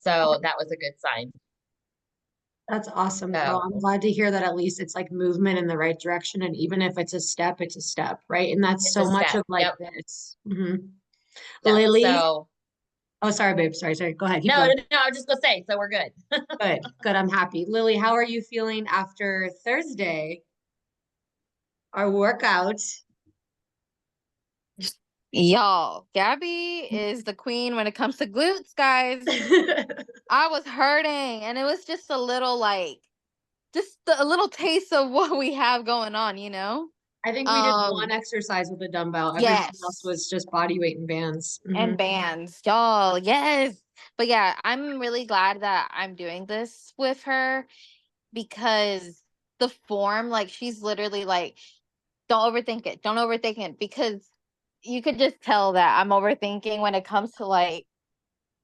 So that was a good sign. That's awesome, girl. I'm So glad to hear that at least it's like movement in the right direction. And even if it's a step, right? And that's it's a so much step. of like Yep. this. Hmm. Yep. Lily. So Oh, sorry, babe. Sorry. Go ahead. Keep no, going. no, no, I was just gonna say, so we're good. Good. I'm happy. Lily, how are you feeling after Thursday, our workout? Y'all, Gabby is the queen when it comes to glutes, guys. I was hurting, and it was just a little a little taste of what we have going on, you know? I think we did one Um, exercise with a dumbbell. Everything else yes, was just body weight and bands. Hmm. and bands, y'all, yes. But yeah, I'm really glad that I'm doing this with her because the form, like, she's literally like, don't overthink it, because you could just tell that I'm overthinking when it comes to like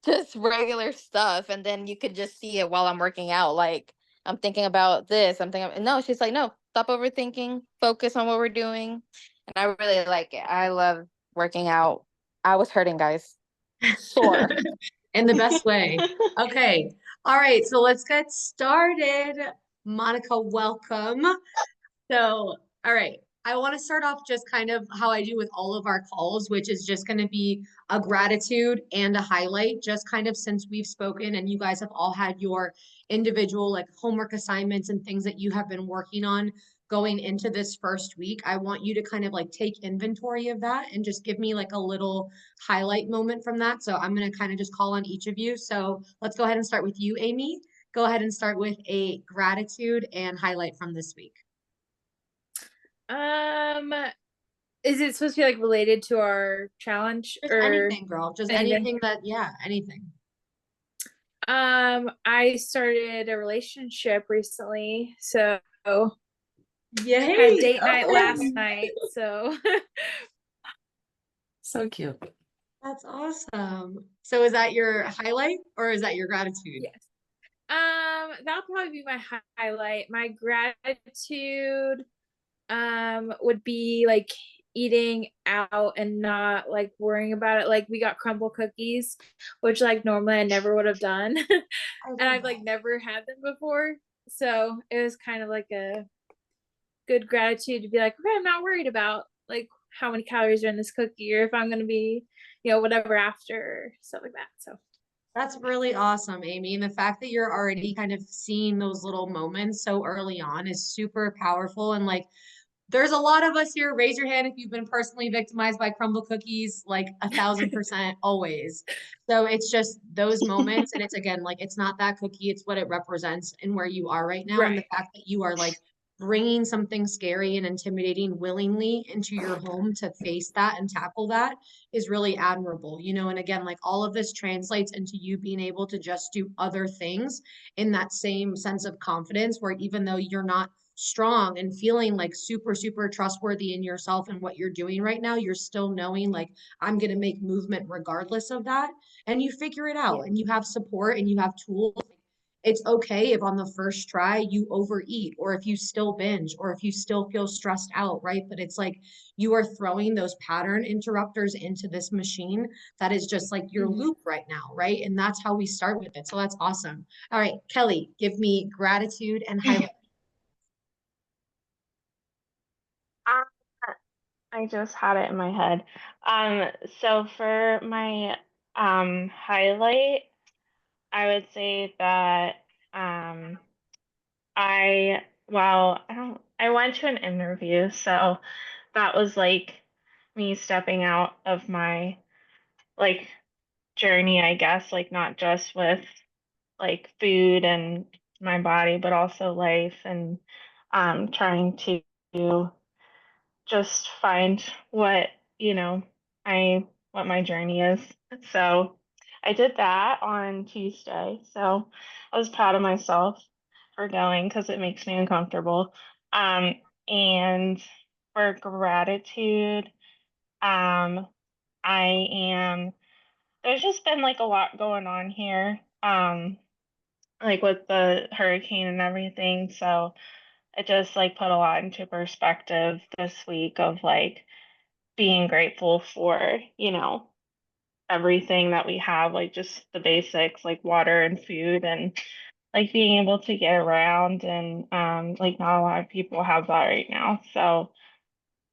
just regular stuff, and then you could just see it while I'm working out. Like, I'm thinking about this. No, she's like, no, stop overthinking. Focus on what we're doing. And I really like it. I love working out. I was hurting, guys. Sore. In the best way. Okay. All right. So let's get started. Monica, welcome. So, all right. I want to start off just kind of how I do with all of our calls, which is just going to be a gratitude and a highlight, just kind of since we've spoken and you guys have all had your individual like homework assignments and things that you have been working on going into this first week. I want you to kind of like take inventory of that and just give me like a little highlight moment from that. So I'm going to kind of just call on each of you. So let's go ahead and start with you, Amy. Go ahead and start with a gratitude and highlight from this week. Um, is it supposed to be like related to our challenge Just or anything, girl. Just anything? anything that, yeah, anything. I started a relationship recently, so had Yay. date night last Okay. night, so So cute. That's awesome. So is that your highlight or is that your gratitude? yes. That'll probably be my highlight. My gratitude would be like eating out and not like worrying about it. Like, we got crumble cookies, which like normally I never would have done. I And love I've like that. never had them before. So it was kind of like a good gratitude to be like, okay, I'm not worried about like how many calories are in this cookie or if I'm gonna be, whatever after, stuff like that. So That's really awesome, Amy. And the fact that you're already kind of seeing those little moments so early on is super powerful. And like, there's a lot of us here. Raise your hand if you've been personally victimized by crumble cookies, like 1,000% always. So it's just those moments. And it's again, like, it's not that cookie, it's what it represents and where you are right now. And the right. fact that you are like bringing something scary and intimidating willingly into your home to face that and tackle that is really admirable, you know. And again, like all of this translates into you being able to just do other things in that same sense of confidence, where even though you're not strong and feeling like super trustworthy in yourself and what you're doing right now, you're still knowing like I'm going to make movement regardless of that, and you figure it out Yeah. and you have support and you have tools. It's okay if on the first try you overeat or if you still binge or if you still feel stressed out, right? But it's like you are throwing those pattern interrupters into this machine that is just like your Mhm. loop right now, right? And that's how we start with it. So that's awesome. All right, Kelly, give me gratitude and highlight. Uh, I just had it in my head. So for my highlight, I would say that um I went to an interview, so that was like me stepping out of my like journey, I guess, like not just with like food and my body, but also life and trying to just find what, you know, I what my journey is. So I did that on Tuesday. So I was proud of myself for going because it makes me uncomfortable. Um, and for gratitude, um, I am there's just been like a lot going on here. Like with the hurricane and everything. So it just like put a lot into perspective this week of like being grateful for, everything that we have, like just the basics, like water and food, and like being able to get around, and like not a lot of people have that right now. So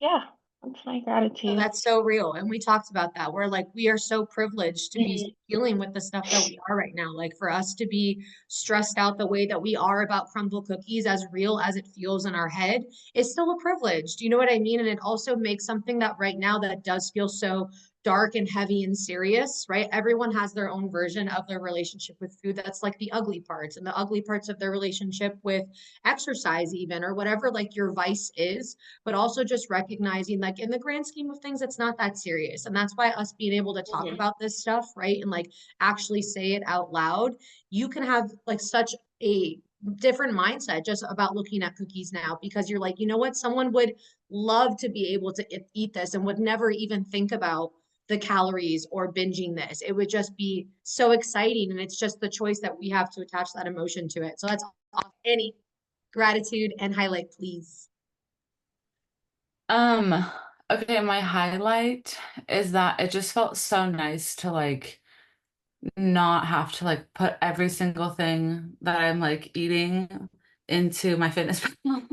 yeah, that's my No, gratitude. that's so real. And we talked about that. We're like, we are so privileged to be Mhm. dealing with the stuff that we are right now. Like for us to be stressed out the way that we are about crumble cookies, as real as it feels in our head, is still a privilege. Do you know what I mean? And it also makes something that right now that does feel so dark and heavy and serious, right? Everyone has their own version of their relationship with food. That's like the ugly parts, and the ugly parts of their relationship with exercise, even, or whatever like your vice is, but also just recognizing like in the grand scheme of things, it's not that serious. And that's why us being able to talk Mhm. about this stuff, right? And like actually say it out loud, you can have like such a different mindset just about looking at cookies now, because you're like, you know what? Someone would love to be able to eat this and would never even think about the calories or binging this. It would just be so exciting. And it's just the choice that we have to attach that emotion to it. So that's awesome. Any gratitude and highlight, please. Um, okay, my highlight is that it just felt so nice to like not have to like put every single thing that I'm like eating into my fitness pal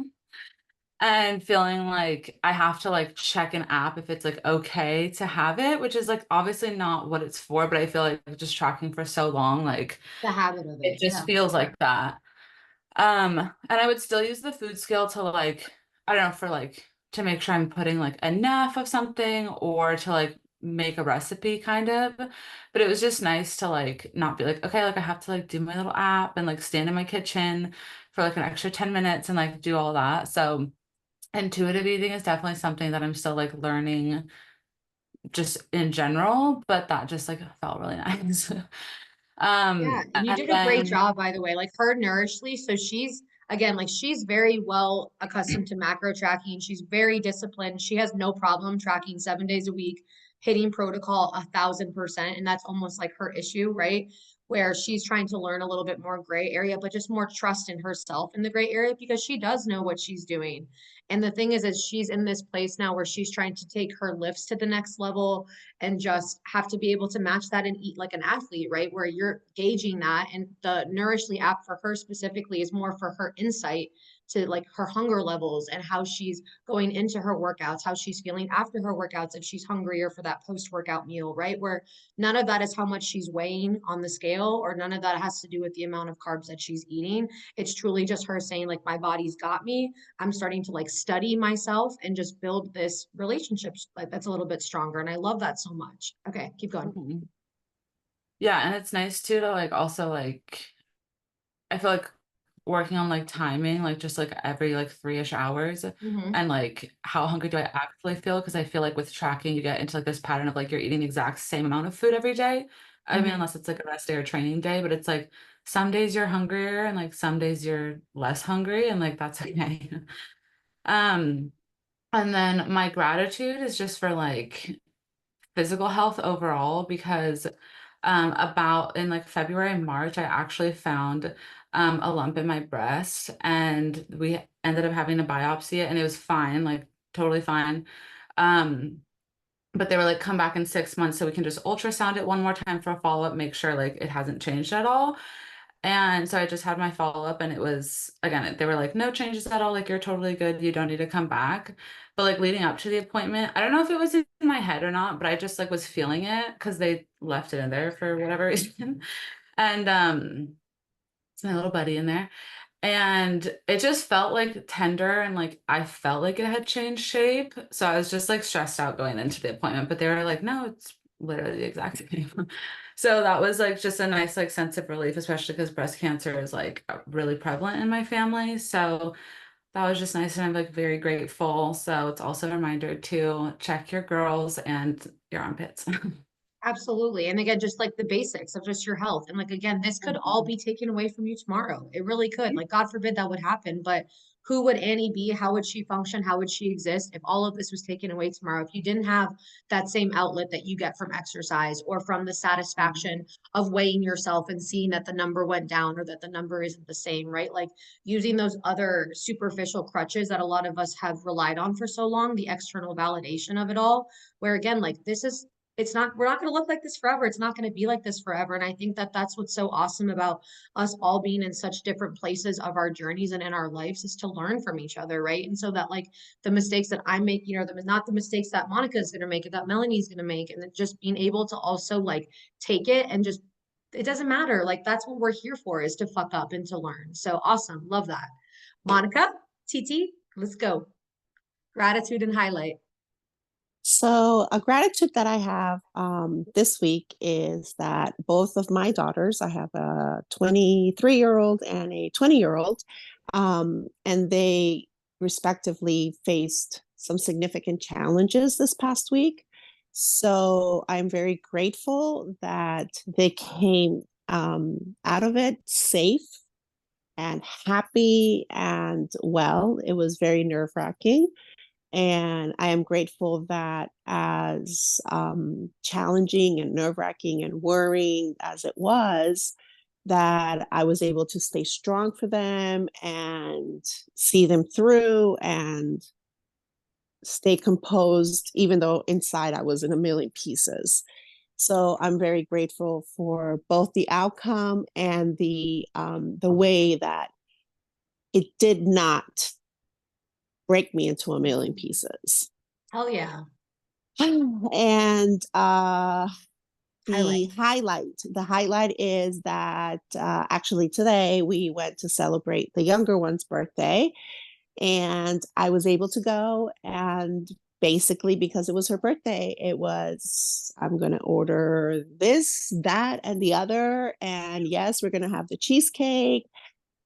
and feeling like I have to like check an app if it's like okay to have it, which is like obviously not what it's for, but I feel like just tracking for so long, like The habit of it it. just Yeah. feels like that. And I would still use the food scale to like, I don't know, for like to make sure I'm putting like enough of something or to like make a recipe kind of. But it was just nice to like not be like, okay, like I have to like do my little app and like stand in my kitchen for like an extra 10 minutes and like do all that. So intuitive eating is definitely something that I'm still like learning just in general, but that just like felt really nice. Yeah, and you And did a great then job, by the way. Like her Nourishly, so she's again, like she's very well accustomed to macro tracking. She's very disciplined. She has no problem tracking 7 days a week, hitting protocol 1,000%, and that's almost like her issue, right? Where she's trying to learn a little bit more gray area, but just more trust in herself in the gray area because she does know what she's doing. And the thing is she's in this place now where she's trying to take her lifts to the next level and just have to be able to match that and eat like an athlete, right? Where you're gauging that. And the Nourishly app for her specifically is more for her insight to like her hunger levels and how she's going into her workouts, how she's feeling after her workouts, if she's hungrier for that post-workout meal, right? Where none of that is how much she's weighing on the scale, or none of that has to do with the amount of carbs that she's eating. It's truly just her saying, like, my body's got me. I'm starting to like study myself and just build this relationship like that's a little bit stronger. And I love that so much. Okay, keep going. Mhm. Yeah, and it's nice too to like also like I feel like working on like timing, like just like every like 3-ish hours Mm-hmm. and like how hungry do I actually feel? Because I feel like with tracking, you get into like this pattern of like you're eating the exact same amount of food every day. I mean, Mm-hmm. unless it's like a rest day or training day, but it's like some days you're hungrier and like some days you're less hungry, and like that's okay. Um, and then my gratitude is just for like physical health overall because about in like February and March I actually found a lump in my breast, and we ended up having to biopsy it and it was fine, like totally fine. um but they were like, come back in 6 months so we can just ultrasound it one more time for a follow-up, make sure like it hasn't changed at all. And so I just had my follow-up and it was, again, they were like, no changes at all. Like, you're totally good. You don't need to come back. But like leading up to the appointment, I don't know if it was in my head or not, but I just like was feeling it because they left it in there for whatever reason. And it's my little buddy in there. And it just felt like tender and like I felt like it had changed shape. So I was just like stressed out going into the appointment, but they were like, no, it's literally the exact same. So that was like just a nice like sense of relief, especially because breast cancer is like really prevalent in my family. So that was just nice and I'm like very grateful. So it's also a reminder to check your girls and your armpits. Absolutely. And again, just like the basics of just your health. And like, again, this could all be taken away from you tomorrow. It really could. Like, God forbid that would happen. But who would Annie be? How would she function? How would she exist if all of this was taken away tomorrow? If you didn't have that same outlet that you get from exercise or from the satisfaction of weighing yourself and seeing that the number went down or that the number isn't the same, right? Like using those other superficial crutches that a lot of us have relied on for so long, the external validation of it all, where again, like this is we're not going to look like this forever. It's not going to be like this forever. And I think that that's what's so awesome about us all being in such different places of our journeys and in our lives, is to learn from each other, right? And so that like the mistakes that I'm making are not the mistakes that Monica is going to make, or that Melanie's going to make, and then just being able to also like take it and just, it doesn't matter. Like that's what we're here for, is to fuck up and to learn. So awesome. Love that. Monica, TT, let's go. Gratitude and highlight. So, a gratitude that I have this week is that both of my daughters, I have a 23-year-old and a 20-year-old, and they respectively faced some significant challenges this past week. So, I'm very grateful that they came out of it safe and happy and well. It was very nerve-wracking. And I am grateful that, as challenging and nerve-wracking and worrying as it was, that I was able to stay strong for them and see them through and stay composed, even though inside I was in a million pieces. So I'm very grateful for both the outcome and the way that it did not break me into a million pieces. Hell yeah. And Highlight. the highlight is that actually today we went to celebrate the younger one's birthday, and I was able to go, and basically because it was her birthday, it was, I'm going to order this, that, and the other. And yes, we're going to have the cheesecake,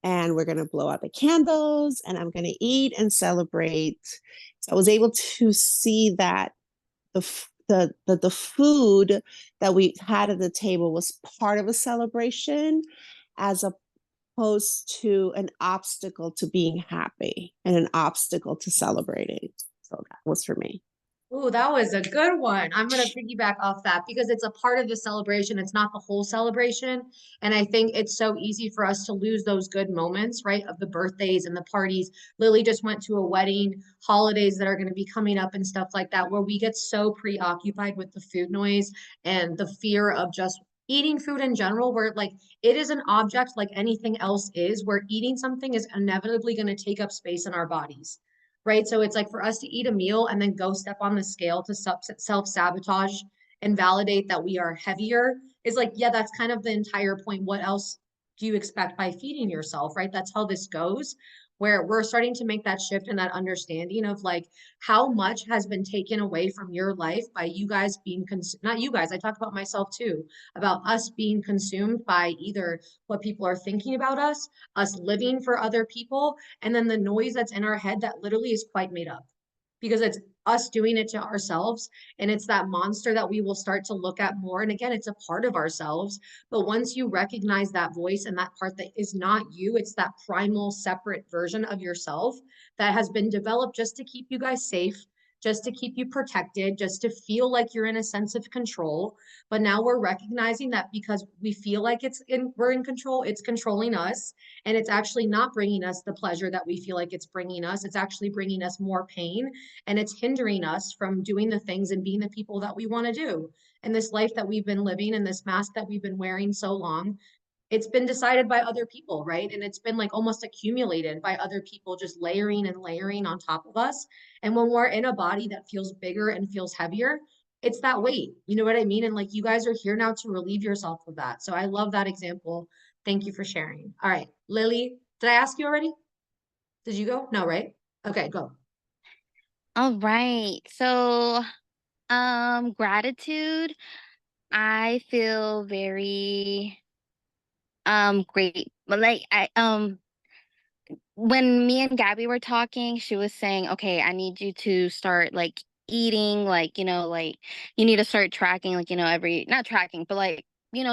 and we're going to blow out the candles, and I'm going to eat and celebrate. So I was able to see that the food that we had at the table was part of a celebration, as opposed to an obstacle to being happy and an obstacle to celebrating. So that was for me. Ooh, that was a good one. I'm going to piggyback off that because it's a part of the celebration. It's not the whole celebration. And I think it's so easy for us to lose those good moments, right? Of the birthdays and the parties. Lily just went to a wedding, holidays that are going to be coming up and stuff like that, where we get so preoccupied with the food noise and the fear of just eating food in general, where like it is an object like anything else is, where eating something is inevitably going to take up space in our bodies, right? So it's like for us to eat a meal and then go step on the scale to self-sabotage and validate that we are heavier is like, yeah, that's kind of the entire point. What else do you expect by feeding yourself, right? That's how this goes, where we're starting to make that shift and that understanding of like how much has been taken away from your life by you guys being not you guys, I talk about myself too, about us being consumed by either what people are thinking about us living for other people, and then the noise that's in our head that literally is quite made up, because it's us doing it to ourselves. And it's that monster that we will start to look at more. And again, it's a part of ourselves. But once you recognize that voice and that part that is not you, it's that primal separate version of yourself that has been developed just to keep you guys safe, just to keep you protected, just to feel like you're in a sense of control. But now we're recognizing that because we feel like we're in control, it's controlling us. And it's actually not bringing us the pleasure that we feel like it's bringing us. It's actually bringing us more pain, and it's hindering us from doing the things and being the people that we want to do. And this life that we've been living and this mask that we've been wearing so long, it's been decided by other people, right? And it's been like almost accumulated by other people, just layering and layering on top of us. And when we're in a body that feels bigger and feels heavier, it's that weight. You know what I mean? And like you guys are here now to relieve yourself of that. So I love that example. Thank you for sharing. All right, Lily, did I ask you already? Did you go? No, right? Okay, go. All right. So, gratitude. I feel very great. But like when me and Gabby were talking, she was saying, "Okay, I need you to start like eating, like, like you need to start tracking, like, every not tracking, but like,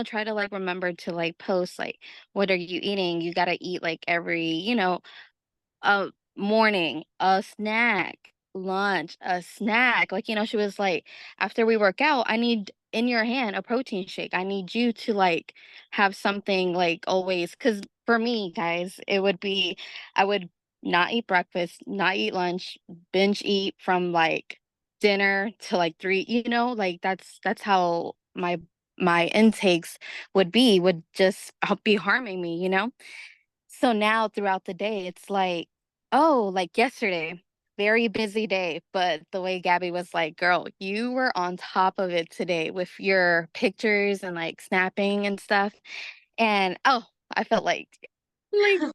try to like remember to like post like what are you eating? You got to eat like every, a morning, a snack, lunch, a snack. Like, she was like, after we work out, I need in your hand a protein shake. I need you to like have something like always. Cause for me, guys, it would be, I would not eat breakfast, not eat lunch, binge eat from like dinner to like 3, like that's how my intakes would just be harming me, So now throughout the day, it's like, oh, like yesterday, very busy day. But the way Gabby was like, girl, you were on top of it today with your pictures and like snapping and stuff. And oh, I felt like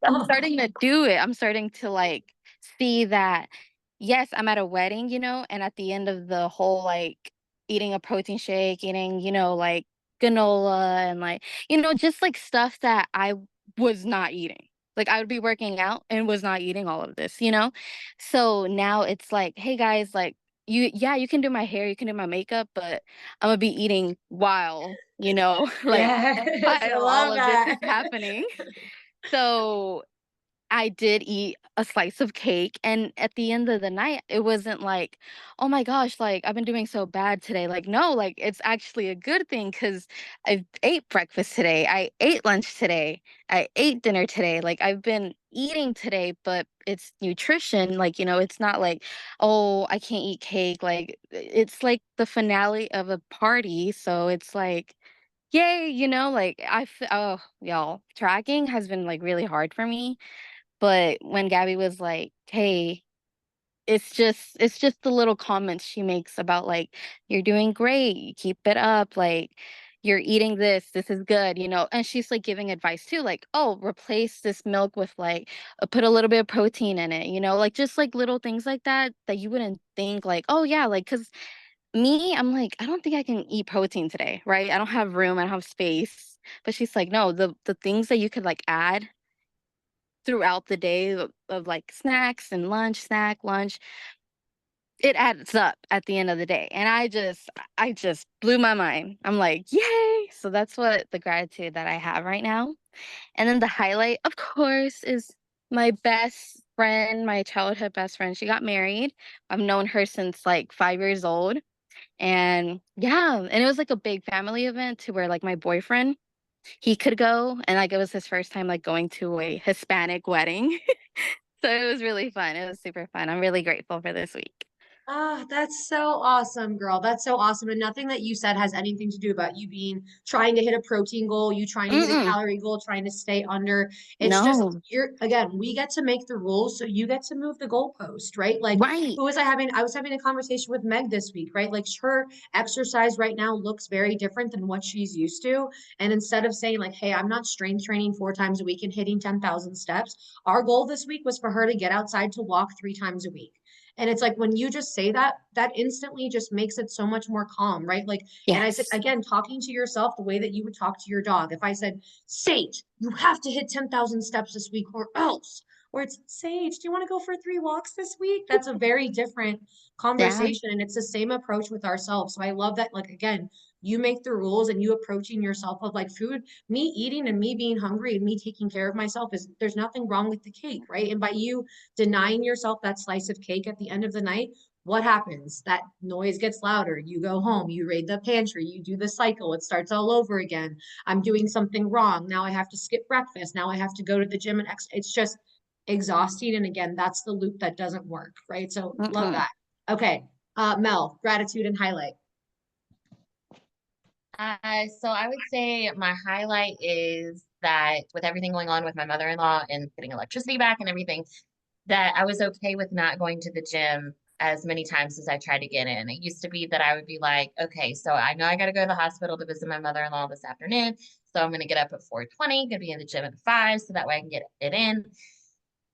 I'm starting to do it. I'm starting to like see that, yes, I'm at a wedding, and at the end of the whole like eating a protein shake, eating, like granola and like, just like stuff that I was not eating. Like I would be working out and was not eating all of this, So now it's like, hey guys, like you can do my hair, you can do my makeup, but I'm gonna be eating while, like Yes, I all love of this is that. happening. So I did eat a slice of cake, and at the end of the night, it wasn't like, "Oh my gosh, like, I've been doing so bad today." Like, no, like, it's actually a good thing because I ate breakfast today, I ate lunch today, I ate dinner today, like, I've been eating today, but it's nutrition, like, it's not like, "Oh, I can't eat cake," like, it's like the finale of a party, so it's like, yay, like, oh, y'all, tracking has been, like, really hard for me, but when Gabby was like, "Hey, it's just the little comments she makes about like, you're doing great, you keep it up, like you're eating this is good," and she's like giving advice too, like, "Oh, replace this milk with like, put a little bit of protein in it," like just like little things like that that you wouldn't think like, oh yeah, like because me, I'm like, I don't think I can eat protein today, right? I don't have room, I don't have space. But she's like, no, the things that you could like add throughout the day of, like, snacks and lunch, snack, lunch, it adds up at the end of the day, and I just blew my mind. I'm like, "Yay!" So that's what the gratitude that I have right now, and then the highlight, of course, is my best friend, my childhood best friend. She got married. I've known her since, like, 5 years old, and yeah, and it was, like, a big family event to where, like, my boyfriend, he could go, and, like, it was his first time, like, going to a Hispanic wedding. So it was really fun. It was super fun. I'm really grateful for this week. Ah, that's so awesome, girl. That's so awesome. And nothing that you said has anything to do about you being trying to hit a protein goal, you trying to hit a Mm-mm. calorie goal, trying to stay under. It's just No. you're again, we get to make the rules, so you get to move the goalpost, right? Like Right. who was I having? I was having a conversation with Meg this week, right? Like her exercise right now looks very different than what she's used to. And instead of saying, like, hey, I'm not strength training 4 times a week and hitting 10,000 steps, our goal this week was for her to get outside to walk 3 times a week. And it's like when you just say that, that instantly just makes it so much more calm, right? Like, and I said, Yes. again, talking to yourself the way that you would talk to your dog. If I said, Sage, you have to hit 10,000 steps this week or else, or it's Sage, do you want to go for 3 walks this week? That's a very different Yeah. conversation. And it's the same approach with ourselves. So I love that, like, again, you make the rules and you approaching yourself of like food, me eating and me being hungry and me taking care of myself is there's nothing wrong with the cake, right? And by you denying yourself that slice of cake at the end of the night, what happens? That noise gets louder. You go home, you raid the pantry, you do the cycle, it starts all over again. I'm doing something wrong. Now I have to skip breakfast. Now I have to go to the gym and it's just exhausting. And again, that's the loop that doesn't work, right? So love Mm-mm. that. Okay. Mel, gratitude and highlight. So I would say my highlight is that with everything going on with my mother-in-law and getting electricity back and everything, that I was okay with not going to the gym as many times as I tried to get in. It used to be that I would be like, okay, so I know I got to go to the hospital to visit my mother-in-law this afternoon. So I'm going to get up at 4:20, going to be in the gym at 5 so that way I can get it in.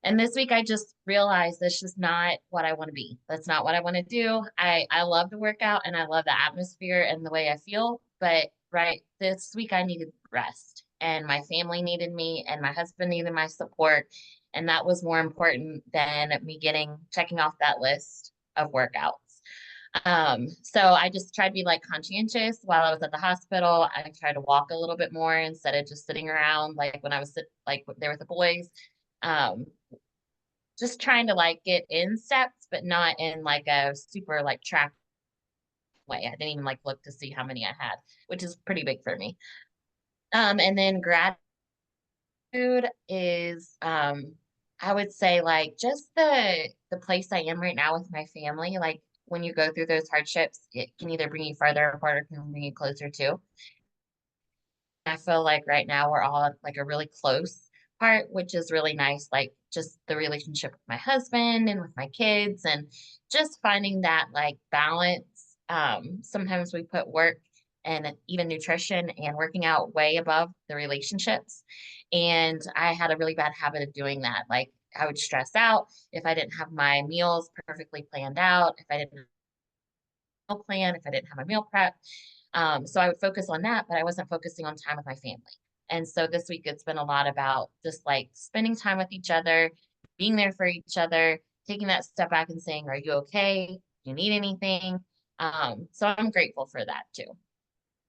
And this week I just realized that's just not what I want to be. That's not what I want to do. I love the workout and I love the atmosphere and the way I feel, but right this week I needed rest and my family needed me and my husband needed my support and that was more important than me getting checking off that list of workouts. So I just tried to be like conscientious while I was at the hospital. I tried to walk a little bit more instead of just sitting around like when I was like there with the boys. Um, just trying to like get in steps, but not in like a super like track way. I didn't even like look to see how many I had, which is pretty big for me. And then gratitude is I would say like just the place I am right now with my family. Like when you go through those hardships, it can either bring you farther apart or can bring you closer too. I feel like right now we're all at like a really close part, which is really nice. Like just the relationship with my husband and with my kids and just finding that like balance. Sometimes we put work and even nutrition and working out way above the relationships. And I had a really bad habit of doing that. Like I would stress out if I didn't have my meals perfectly planned out, if I didn't meal plan, if I didn't have my meal prep. So I would focus on that, but I wasn't focusing on time with my family. And so this week it's been a lot about just like spending time with each other, being there for each other, taking that step back and saying, "Are you okay? Do you need anything?" So I'm grateful for that too.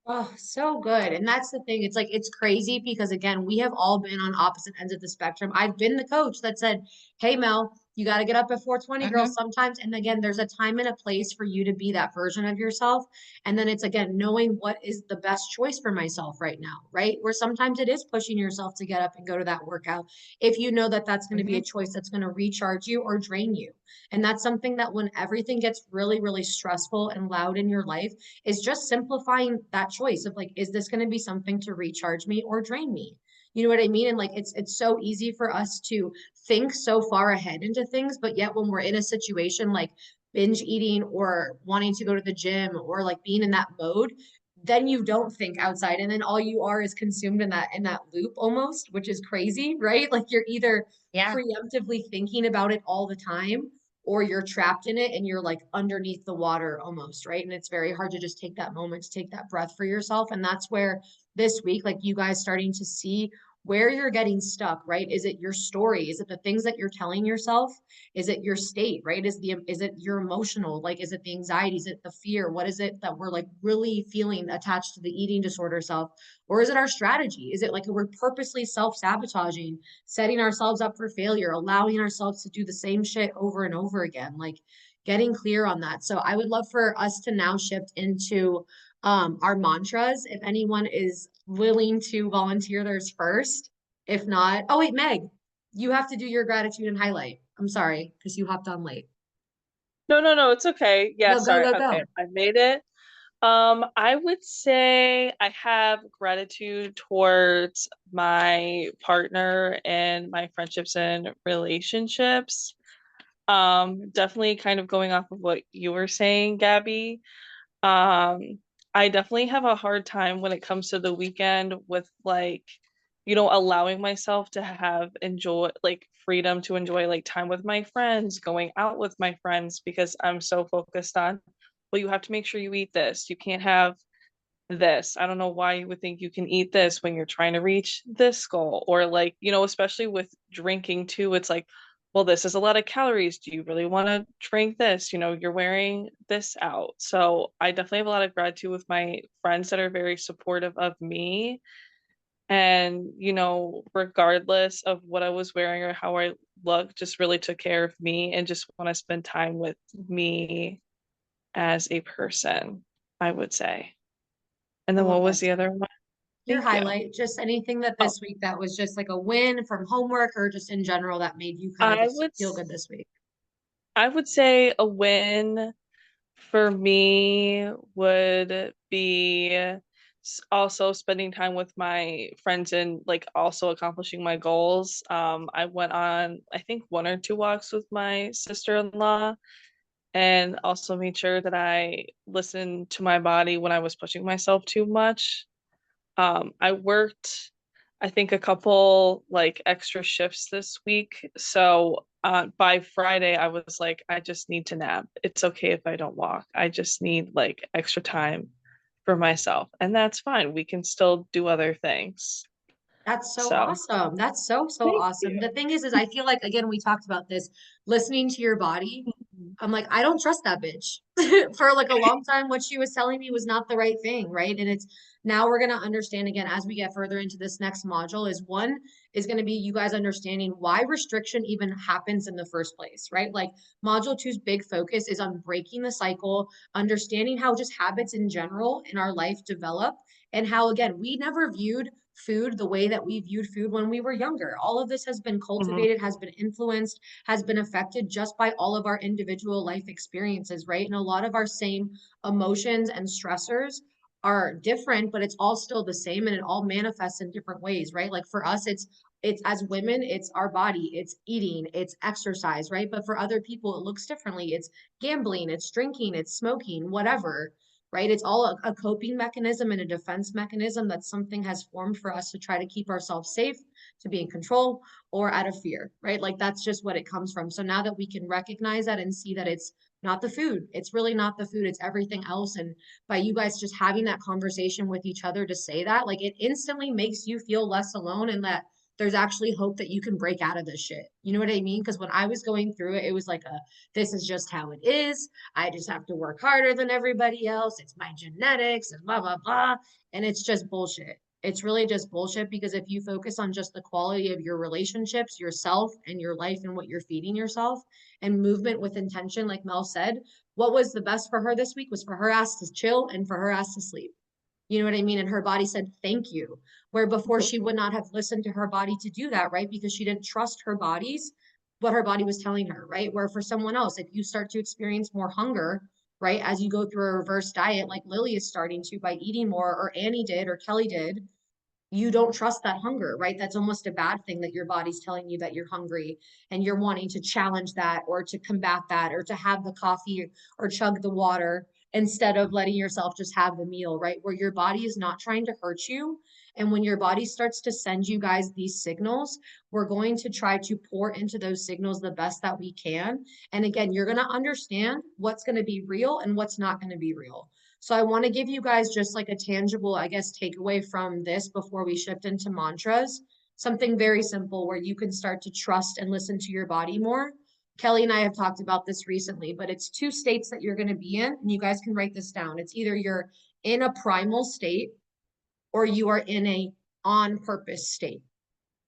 Oh, so good. And that's the thing. It's like, it's crazy because, again, we have all been on opposite ends of the spectrum. I've been the coach that said, "Hey, Mel, you got to get up at 4:20, girl, Hmm. sometimes." And again, there's a time and a place for you to be that version of yourself. And then it's, again, knowing what is the best choice for myself right now, right? Where sometimes it is pushing yourself to get up and go to that workout if you know that that's going to be a Hmm. choice that's going to recharge you or drain you. And that's something that when everything gets really, really stressful and loud in your life, is just simplifying that choice of like, is this going to be something to recharge me or drain me? You know what I mean? And like, it's so easy for us to think so far ahead into things, but yet when we're in a situation like binge eating or wanting to go to the gym or like being in that mode, then you don't think outside, and then all you are is consumed in that loop almost, which is crazy, right? Like you're either Yeah. preemptively thinking about it all the time, or you're trapped in it and you're like underneath the water almost, right? And it's very hard to just take that moment to take that breath for yourself. And that's where this week, like you guys starting to see where you're getting stuck, right? Is it your story? Is it the things that you're telling yourself? Is it your state, right? Is it your emotional? Like, is it the anxiety? Is it the fear? What is it that we're like really feeling attached to the eating disorder self? Or is it our strategy? Is it like we're purposely self-sabotaging, setting ourselves up for failure, allowing ourselves to do the same shit over and over again, like getting clear on that. So I would love for us to now shift into our mantras. If anyone is willing to volunteer theirs first. If not, oh wait, Meg, you have to do your gratitude and highlight. I'm sorry, because you hopped on late. No, no, no, it's okay. Yeah, No, go, sorry. go, Okay, go. I made it. I would say I have gratitude towards my partner and my friendships and relationships. Definitely kind of going off of what you were saying, Gabby. Um, I definitely have a hard time when it comes to the weekend with like, allowing myself to have enjoy like freedom to enjoy like time with my friends, going out with my friends because I'm so focused on, well, you have to make sure you eat this. You can't have this. I don't know why you would think you can eat this when you're trying to reach this goal. Or like, especially with drinking too, it's like, well, this is a lot of calories. Do you really want to drink this? You're wearing this out. So I definitely have a lot of gratitude with my friends that are very supportive of me. And, regardless of what I was wearing or how I look, just really took care of me and just want to spend time with me as a person, I would say. And I then love what was that the too. other one? Your Thank you. highlight, just anything that Oh, this week that was just like a win from homework or just in general that made you kind of I just would feel good this week. I would say a win for me would be also spending time with my friends and like also accomplishing my goals. I went on I think one or two walks with my sister-in-law and also made sure that I listened to my body when I was pushing myself too much. I worked, I think, a couple like extra shifts this week. So by Friday, I was like, I just need to nap. It's okay if I don't walk. I just need like extra time for myself. And that's fine. We can still do other things. That's so So awesome. That's so, so thank awesome. you. The thing is I feel like, again, we talked about this, listening to your body. I'm like, I don't trust that bitch. For like a long time, what she was telling me was not the right thing, right? And it's now we're going to understand again as we get further into this next module is one is going to be you guys understanding why restriction even happens in the first place, right? Like module two's big focus is on breaking the cycle, understanding how just habits in general in our life develop and how, again, we never viewed food the way that we viewed food when we were younger. All of this has been cultivated, has been influenced, has been affected just by all of our individual life experiences, right? And a lot of our same emotions and stressors are different, but it's all still the same and it all manifests in different ways, right? Like for us, it's as women, it's our body, it's eating, it's exercise, right? But for other people, it looks differently. It's gambling, it's drinking, it's smoking, whatever, right? It's all a coping mechanism and a defense mechanism that something has formed for us to try to keep ourselves safe, to be in control, or out of fear, right? Like that's just what it comes from. So now that we can recognize that and see that it's not the food, it's really not the food, it's everything else. And by you guys just having that conversation with each other to say that, like it instantly makes you feel less alone and that there's actually hope that you can break out of this shit. You know what I mean? Because when I was going through it, it was like this is just how it is. I just have to work harder than everybody else. It's my genetics and blah, blah, blah. And it's just bullshit. It's really just bullshit because if you focus on just the quality of your relationships, yourself and your life and what you're feeding yourself and movement with intention, like Mel said, what was the best for her this week was for her ass to chill and for her ass to sleep. You know what I mean? And her body said, thank you. Where before she would not have listened to her body to do that, right? Because she didn't trust her body's, what her body was telling her, right? Where for someone else, if you start to experience more hunger, right, as you go through a reverse diet, like Lily is starting to by eating more, or Annie did, or Kelly did, you don't trust that hunger, right? That's almost a bad thing that your body's telling you that you're hungry and you're wanting to challenge that or to combat that or to have the coffee or chug the water instead of letting yourself just have the meal, right? Where your body is not trying to hurt you. And when your body starts to send you guys these signals, we're going to try to pour into those signals the best that we can. And again, you're going to understand what's going to be real and what's not going to be real. So I want to give you guys just like a tangible, I guess, takeaway from this before we shift into mantras. Something very simple where you can start to trust and listen to your body more. Kelly and I have talked about this recently, but it's two states that you're going to be in, and you guys can write this down. It's either you're in a primal state or you are in a on purpose state,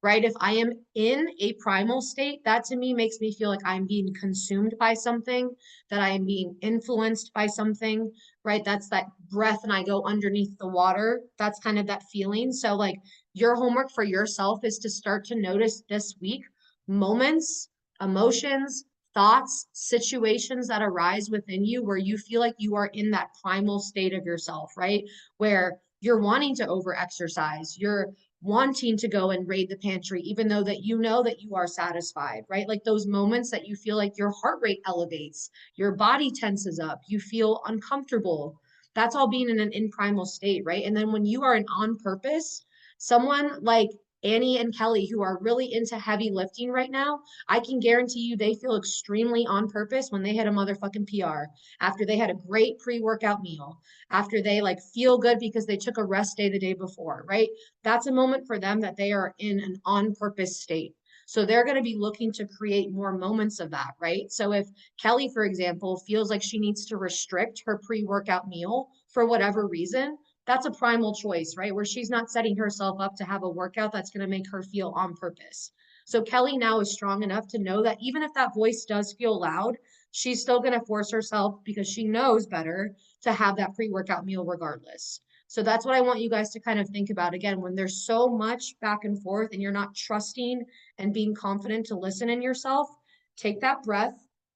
right? If I am in a primal state, that to me makes me feel like I'm being consumed by something, that I am being influenced by something, right? That's that breath and I go underneath the water. That's kind of that feeling. So, like, your homework for yourself is to start to notice this week moments, emotions, thoughts, situations that arise within you where you feel like you are in that primal state of yourself, right? Where you're wanting to overexercise, you're wanting to go and raid the pantry, even though that you know that you are satisfied, right? Like those moments that you feel like your heart rate elevates, your body tenses up, you feel uncomfortable. That's all being in an in primal state, right? And then when you are an on purpose, someone like Annie and Kelly, who are really into heavy lifting right now, I can guarantee you they feel extremely on purpose when they hit a motherfucking PR after they had a great pre-workout meal, after they like feel good because they took a rest day the day before, right? That's a moment for them that they are in an on purpose state. So they're going to be looking to create more moments of that, right? So if Kelly, for example, feels like she needs to restrict her pre workout meal for whatever reason, that's a primal choice, right? Where she's not setting herself up to have a workout that's going to make her feel on purpose. So Kelly now is strong enough to know that even if that voice does feel loud, she's still going to force herself because she knows better to have that pre workout meal regardless. So that's what I want you guys to kind of think about again when there's so much back and forth and you're not trusting and being confident to listen in yourself. Take that breath,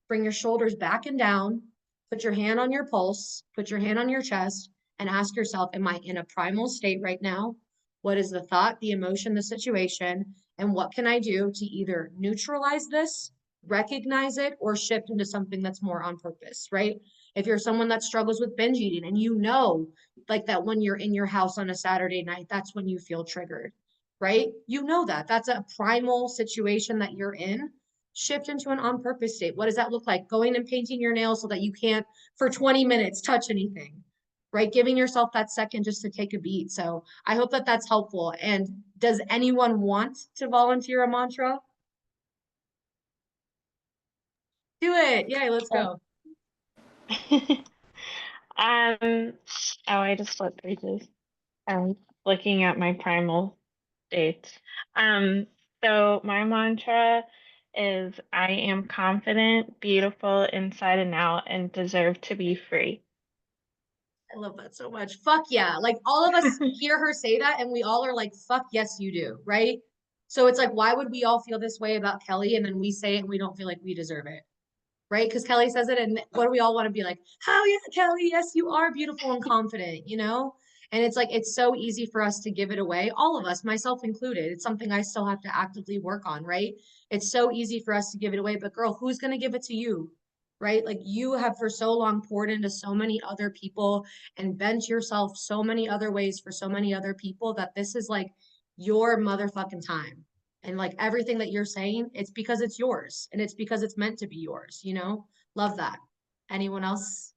bring your shoulders back and down, put your hand on your pulse, put your hand on your chest, and ask yourself, am I in a primal state right now? What is the thought, the emotion, the situation? And what can I do to either neutralize this, recognize it, or shift into something that's more on purpose, right? If you're someone that struggles with binge eating and you know like that when you're in your house on a Saturday night, that's when you feel triggered, right? You know that. That's a primal situation that you're in. Shift into an on purpose state. What does that look like? Going and painting your nails so that you can't, for 20 minutes, touch anything, right? Giving yourself that second just to take a beat. So I hope that that's helpful. And does anyone want to volunteer a mantra? Do it. Yay, let's go. Oh, I just flipped pages. Looking at my primal states. Um, so my mantra is I am confident, beautiful inside and out, and deserve to be free. I love that so much. Fuck yeah. Like all of us hear her say that and we all are like, fuck yes, you do. Right. So it's like, why would we all feel this way about Kelly? And then we say it and we don't feel like we deserve it. Right. Because Kelly says it. And what do we all want to be like? Hell yeah, Kelly. Yes, you are beautiful and confident, you know? And it's like, it's so easy for us to give it away. All of us, myself included. It's something I still have to actively work on. Right. It's so easy for us to give it away. But girl, who's going to give it to you? Right? Like you have for so long poured into so many other people and bent yourself so many other ways for so many other people that this is like your motherfucking time. And like everything that you're saying, it's because it's yours and it's because it's meant to be yours, you know? Love that. Anyone else?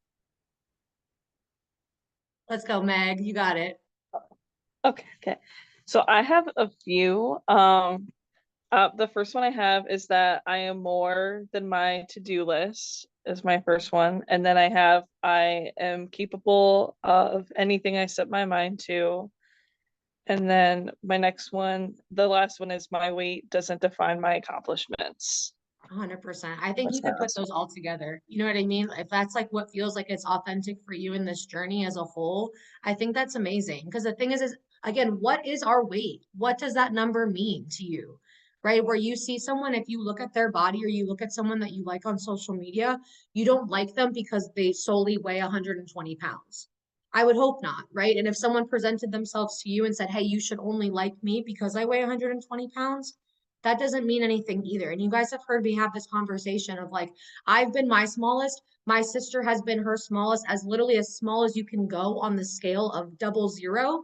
Let's go, Meg. You got it. Okay. So I have a few. The first one I have is that I am more than my to-do list is my first one. And then I am capable of anything I set my mind to. And then my next one, the last one is my weight doesn't define my accomplishments. 100%. I think you That's my could put last those all together. You know what I mean? If that's like what feels like it's authentic for you in this journey as a whole, I think that's amazing. Because the thing is again, what is our weight? What does that number mean to you? Right? Where you see someone, if you look at their body or you look at someone that you like on social media, you don't like them because they solely weigh 120 pounds. I would hope not, right? And if someone presented themselves to you and said, hey, you should only like me because I weigh 120 pounds, that doesn't mean anything either. And you guys have heard me have this conversation of like, I've been my smallest, my sister has been her smallest, as literally as small as you can go on the scale of 00.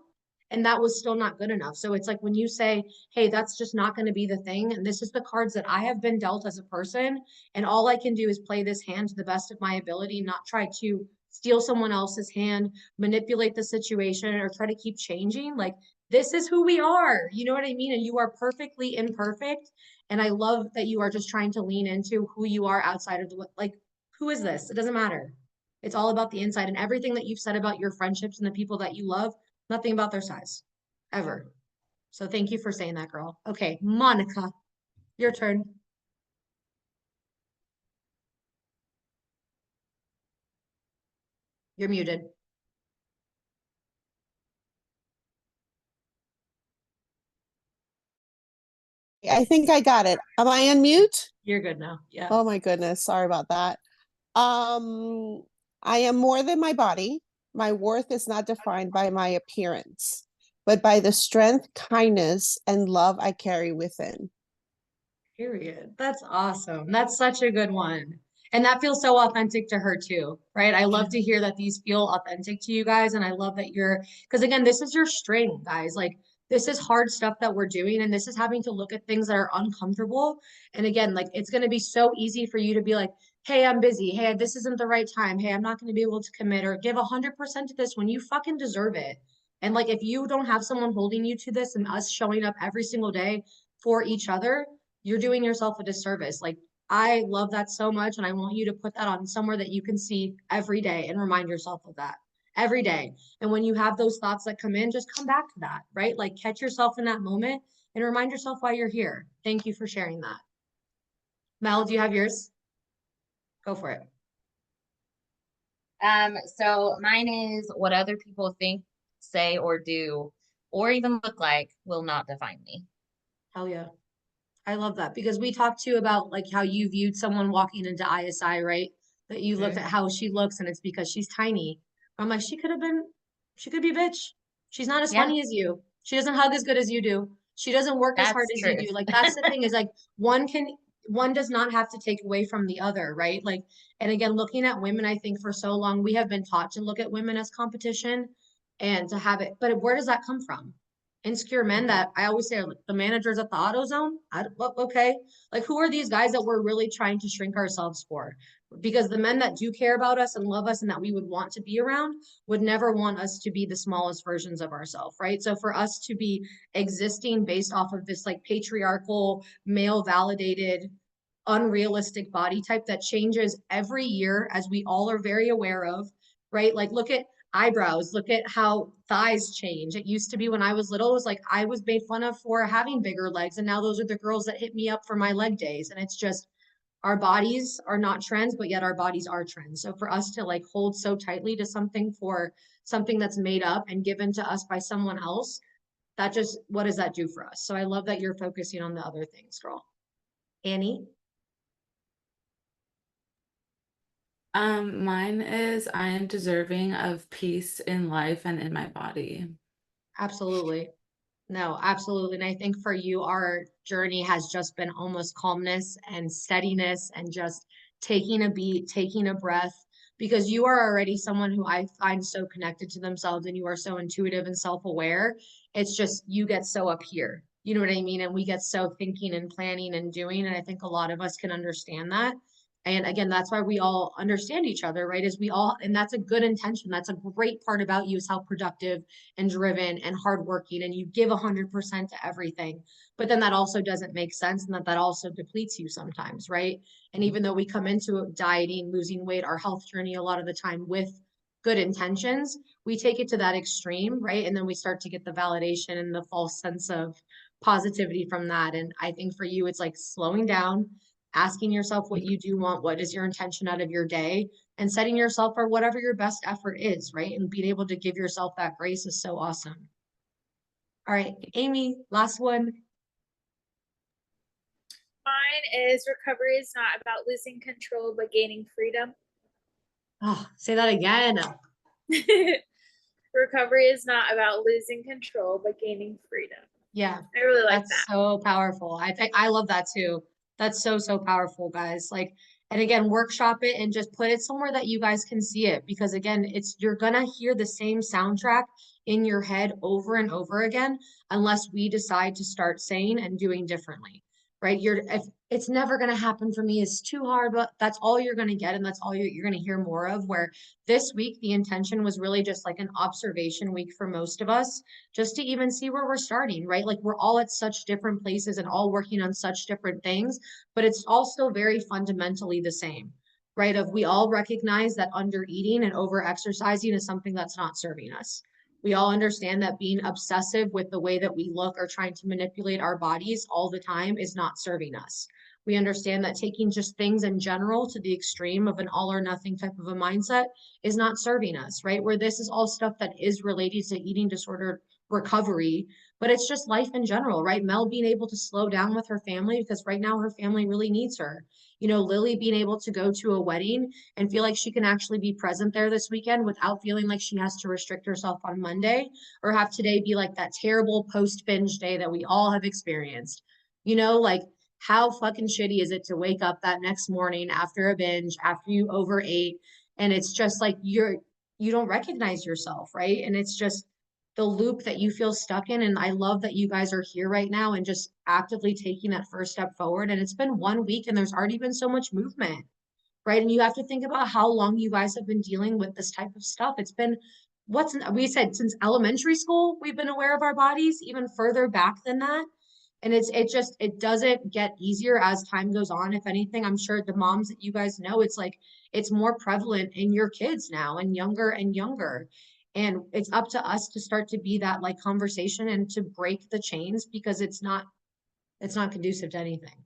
And that was still not good enough. So it's like when you say, hey, that's just not going to be the thing. And this is the cards that I have been dealt as a person. And all I can do is play this hand to the best of my ability, not try to steal someone else's hand, manipulate the situation, or try to keep changing. Like this is who we are. You know what I mean? And you are perfectly imperfect. And I love that you are just trying to lean into who you are outside of the, like, who is this? It doesn't matter. It's all about the inside and everything that you've said about your friendships and the people that you love, nothing about their size ever. So thank you for saying that, girl. Okay, Monica, your turn. You're muted. I think I got it. Am I on mute? You're good now. Yeah. Oh my goodness. Sorry about that. Um, I am more than my body. My worth is not defined by my appearance, but by the strength, kindness, and love I carry within. Period. That's awesome. That's such a good one. And that feels so authentic to her too, right? I love to hear that these feel authentic to you guys. And I love that because again, this is your string, guys. Like, this is hard stuff that we're doing. And this is having to look at things that are uncomfortable. And again, like, it's going to be so easy for you to be like, hey, I'm busy. Hey, this isn't the right time. Hey, I'm not going to be able to commit or give 100% to this when you fucking deserve it. And like, if you don't have someone holding you to this and us showing up every single day for each other, you're doing yourself a disservice. Like, I love that so much. And I want you to put that on somewhere that you can see every day and remind yourself of that every day. And when you have those thoughts that come in, just come back to that, right? Like, catch yourself in that moment and remind yourself why you're here. Thank you for sharing that. Mel, do you have yours? Go for it. So mine is what other people think, say, or do, or even look like will not define me. Hell yeah. I love that because we talked too about like how you viewed someone walking into ISI, right? That you looked at how she looks and it's because she's tiny. I'm like, she could be a bitch. She's not as Yeah, funny as you. She doesn't hug as good as you do. She doesn't work as hard that's as you true. do. Like that's the thing is like one does not have to take away from the other, right? Like, and again, looking at women, I think for so long we have been taught to look at women as competition and to have it, but where does that come from? Insecure men that I always say are like the managers at the AutoZone. Okay, like who are these guys that we're really trying to shrink ourselves for? Because the men that do care about us and love us and that we would want to be around would never want us to be the smallest versions of ourselves, right? So for us to be existing based off of this like patriarchal, male validated, unrealistic body type that changes every year, as we all are very aware of, right? Like look at eyebrows, look at how thighs change. It used to be when I was little, it was like I was made fun of for having bigger legs. And now those are the girls that hit me up for my leg days. And it's just our bodies are not trends, but yet our bodies are trends. So for us to like hold so tightly to something for something that's made up and given to us by someone else, that just, what does that do for us? So I love that you're focusing on the other things, girl. Annie? Mine is I am deserving of peace in life and in my body. Absolutely. No, absolutely. And I think for you, our journey has just been almost calmness and steadiness and just taking a beat, taking a breath, because you are already someone who I find so connected to themselves and you are so intuitive and self-aware. It's just you get so up here. You know what I mean? And we get so thinking and planning and doing. And I think a lot of us can understand that. And again, that's why we all understand each other, right? Is we all, and that's a good intention. That's a great part about you is how productive and driven and hardworking and you give 100% to everything. But then that also doesn't make sense and that also depletes you sometimes, right? And even though we come into dieting, losing weight, our health journey a lot of the time with good intentions, we take it to that extreme, right? And then we start to get the validation and the false sense of positivity from that. And I think for you, it's like slowing down, asking yourself what you do want, what is your intention out of your day, and setting yourself for whatever your best effort is, right? And being able to give yourself that grace is so awesome. All right, Amy, last one. Mine is recovery is not about losing control, but gaining freedom. Oh, say that again. Recovery is not about losing control, but gaining freedom. Yeah, I really like that's that. so powerful. I think I love that too. That's so, so powerful, guys. Like, and again, workshop it and just put it somewhere that you guys can see it because again, it's you're gonna hear the same soundtrack in your head over and over again unless we decide to start saying and doing differently. Right? If it's never gonna happen for me, it's too hard, but that's all you're gonna get, and that's all you're gonna hear more of. Where this week the intention was really just like an observation week for most of us just to even see where we're starting, right? Like we're all at such different places and all working on such different things, but it's all still very fundamentally the same, right? Of we all recognize that under eating and over exercising is something that's not serving us. We all understand that being obsessive with the way that we look or trying to manipulate our bodies all the time is not serving us. We understand that taking just things in general to the extreme of an all or nothing type of a mindset is not serving us, right? Where this is all stuff that is related to eating disorder recovery, but it's just life in general, right? Mel being able to slow down with her family because right now her family really needs her. You know, Lily being able to go to a wedding and feel like she can actually be present there this weekend without feeling like she has to restrict herself on Monday or have today be like that terrible post binge day that we all have experienced. You know, like how fucking shitty is it to wake up that next morning after a binge, after you overate, and it's just like you don't recognize yourself, right? And it's just the loop that you feel stuck in. And I love that you guys are here right now and just actively taking that first step forward. And it's been 1 week and there's already been so much movement, right? And you have to think about how long you guys have been dealing with this type of stuff. It's been we said since elementary school, we've been aware of our bodies, even further back than that. And it doesn't get easier as time goes on. If anything, I'm sure the moms that you guys know, it's like it's more prevalent in your kids now and younger and younger. And it's up to us to start to be that like conversation and to break the chains because it's not conducive to anything.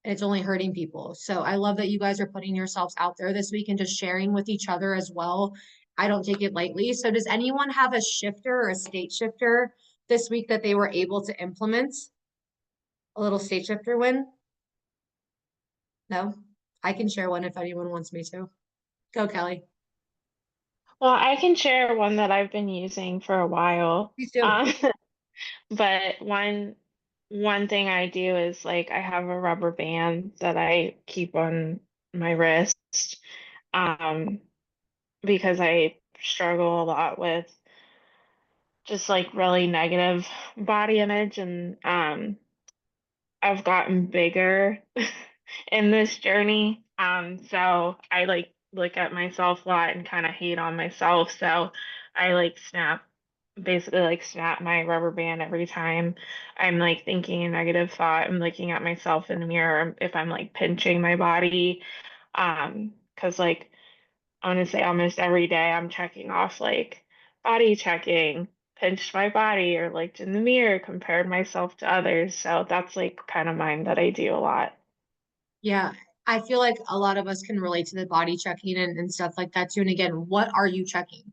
And it's only hurting people. So I love that you guys are putting yourselves out there this week and just sharing with each other as well. I don't take it lightly. So does anyone have a shifter or a state shifter this week that they were able to implement? A little state shifter win? No? I can share one if anyone wants me to. Go, Kelly. Well, I can share one that I've been using for a while. Please do. But one thing I do is like I have a rubber band that I keep on my wrist, um, because I struggle a lot with just like really negative body image and I've gotten bigger in this journey. So I like look at myself a lot and kind of hate on myself. So I like basically like snap my rubber band every time I'm like thinking a negative thought. I'm looking at myself in the mirror if I'm like pinching my body. 'Cause like I want to say almost every day I'm checking off like body checking, pinched my body, or looked in the mirror, compared myself to others. So that's like kind of mine that I do a lot. Yeah, I feel like a lot of us can relate to the body checking and stuff like that too. And again, what are you checking?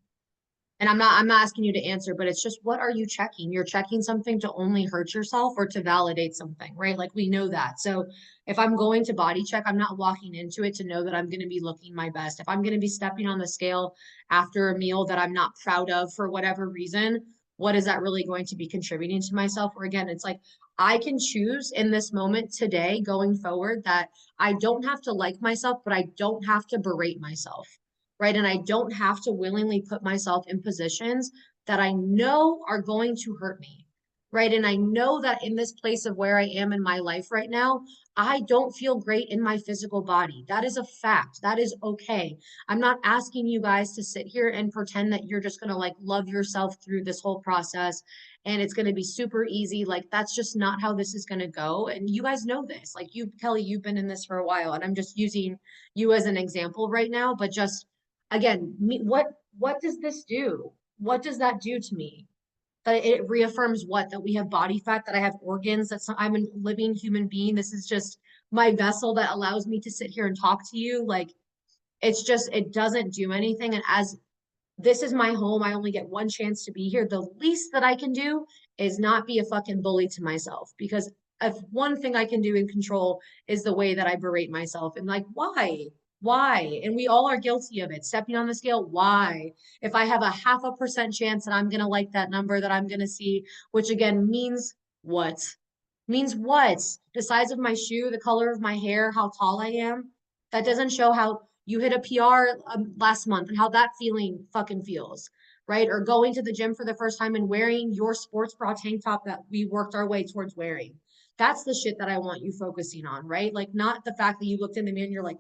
And I'm not asking you to answer, but it's just what are you checking? You're checking something to only hurt yourself or to validate something, right? Like we know that. So if I'm going to body check, I'm not walking into it to know that I'm going to be looking my best. If I'm going to be stepping on the scale after a meal that I'm not proud of for whatever reason, what is that really going to be contributing to myself? Or again, it's like I can choose in this moment today going forward that I don't have to like myself, but I don't have to berate myself, right? And I don't have to willingly put myself in positions that I know are going to hurt me, right? And I know that in this place of where I am in my life right now, I don't feel great in my physical body. That is a fact. That is okay. I'm not asking you guys to sit here and pretend that you're just going to like love yourself through this whole process and it's going to be super easy. Like that's just not how this is going to go. And you guys know this. Like you, Kelly, you've been in this for a while, and I'm just using you as an example right now, but just again, what does this do? What does that do to me? That it reaffirms what? That we have body fat, that I have organs, I'm a living human being. This is just my vessel that allows me to sit here and talk to you. Like it's just, it doesn't do anything. And as this is my home, I only get one chance to be here. The least that I can do is not be a fucking bully to myself, because if one thing I can do and control is the way that I berate myself. And like, why? Why? And we all are guilty of it. Stepping on the scale, why? If I have a 0.5% chance that I'm going to like that number that I'm going to see, which again means what? Means what? The size of my shoe, the color of my hair, how tall I am. That doesn't show how you hit a PR last month and how that feeling fucking feels, right? Or going to the gym for the first time and wearing your sports bra tank top that we worked our way towards wearing. That's the shit that I want you focusing on, right? Like not the fact that you looked in the mirror and you're like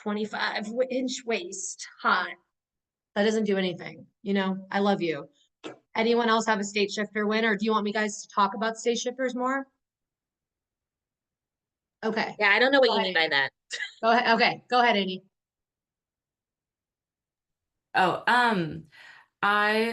25-inch waist, hot. That doesn't do anything. You know, I love you. Anyone else have a state shifter win, or do you want me guys to talk about state shifters more? Okay. Yeah, I don't know what Go you ahead, mean by Amy. that. Go ahead. Okay, go ahead, Amy. Oh,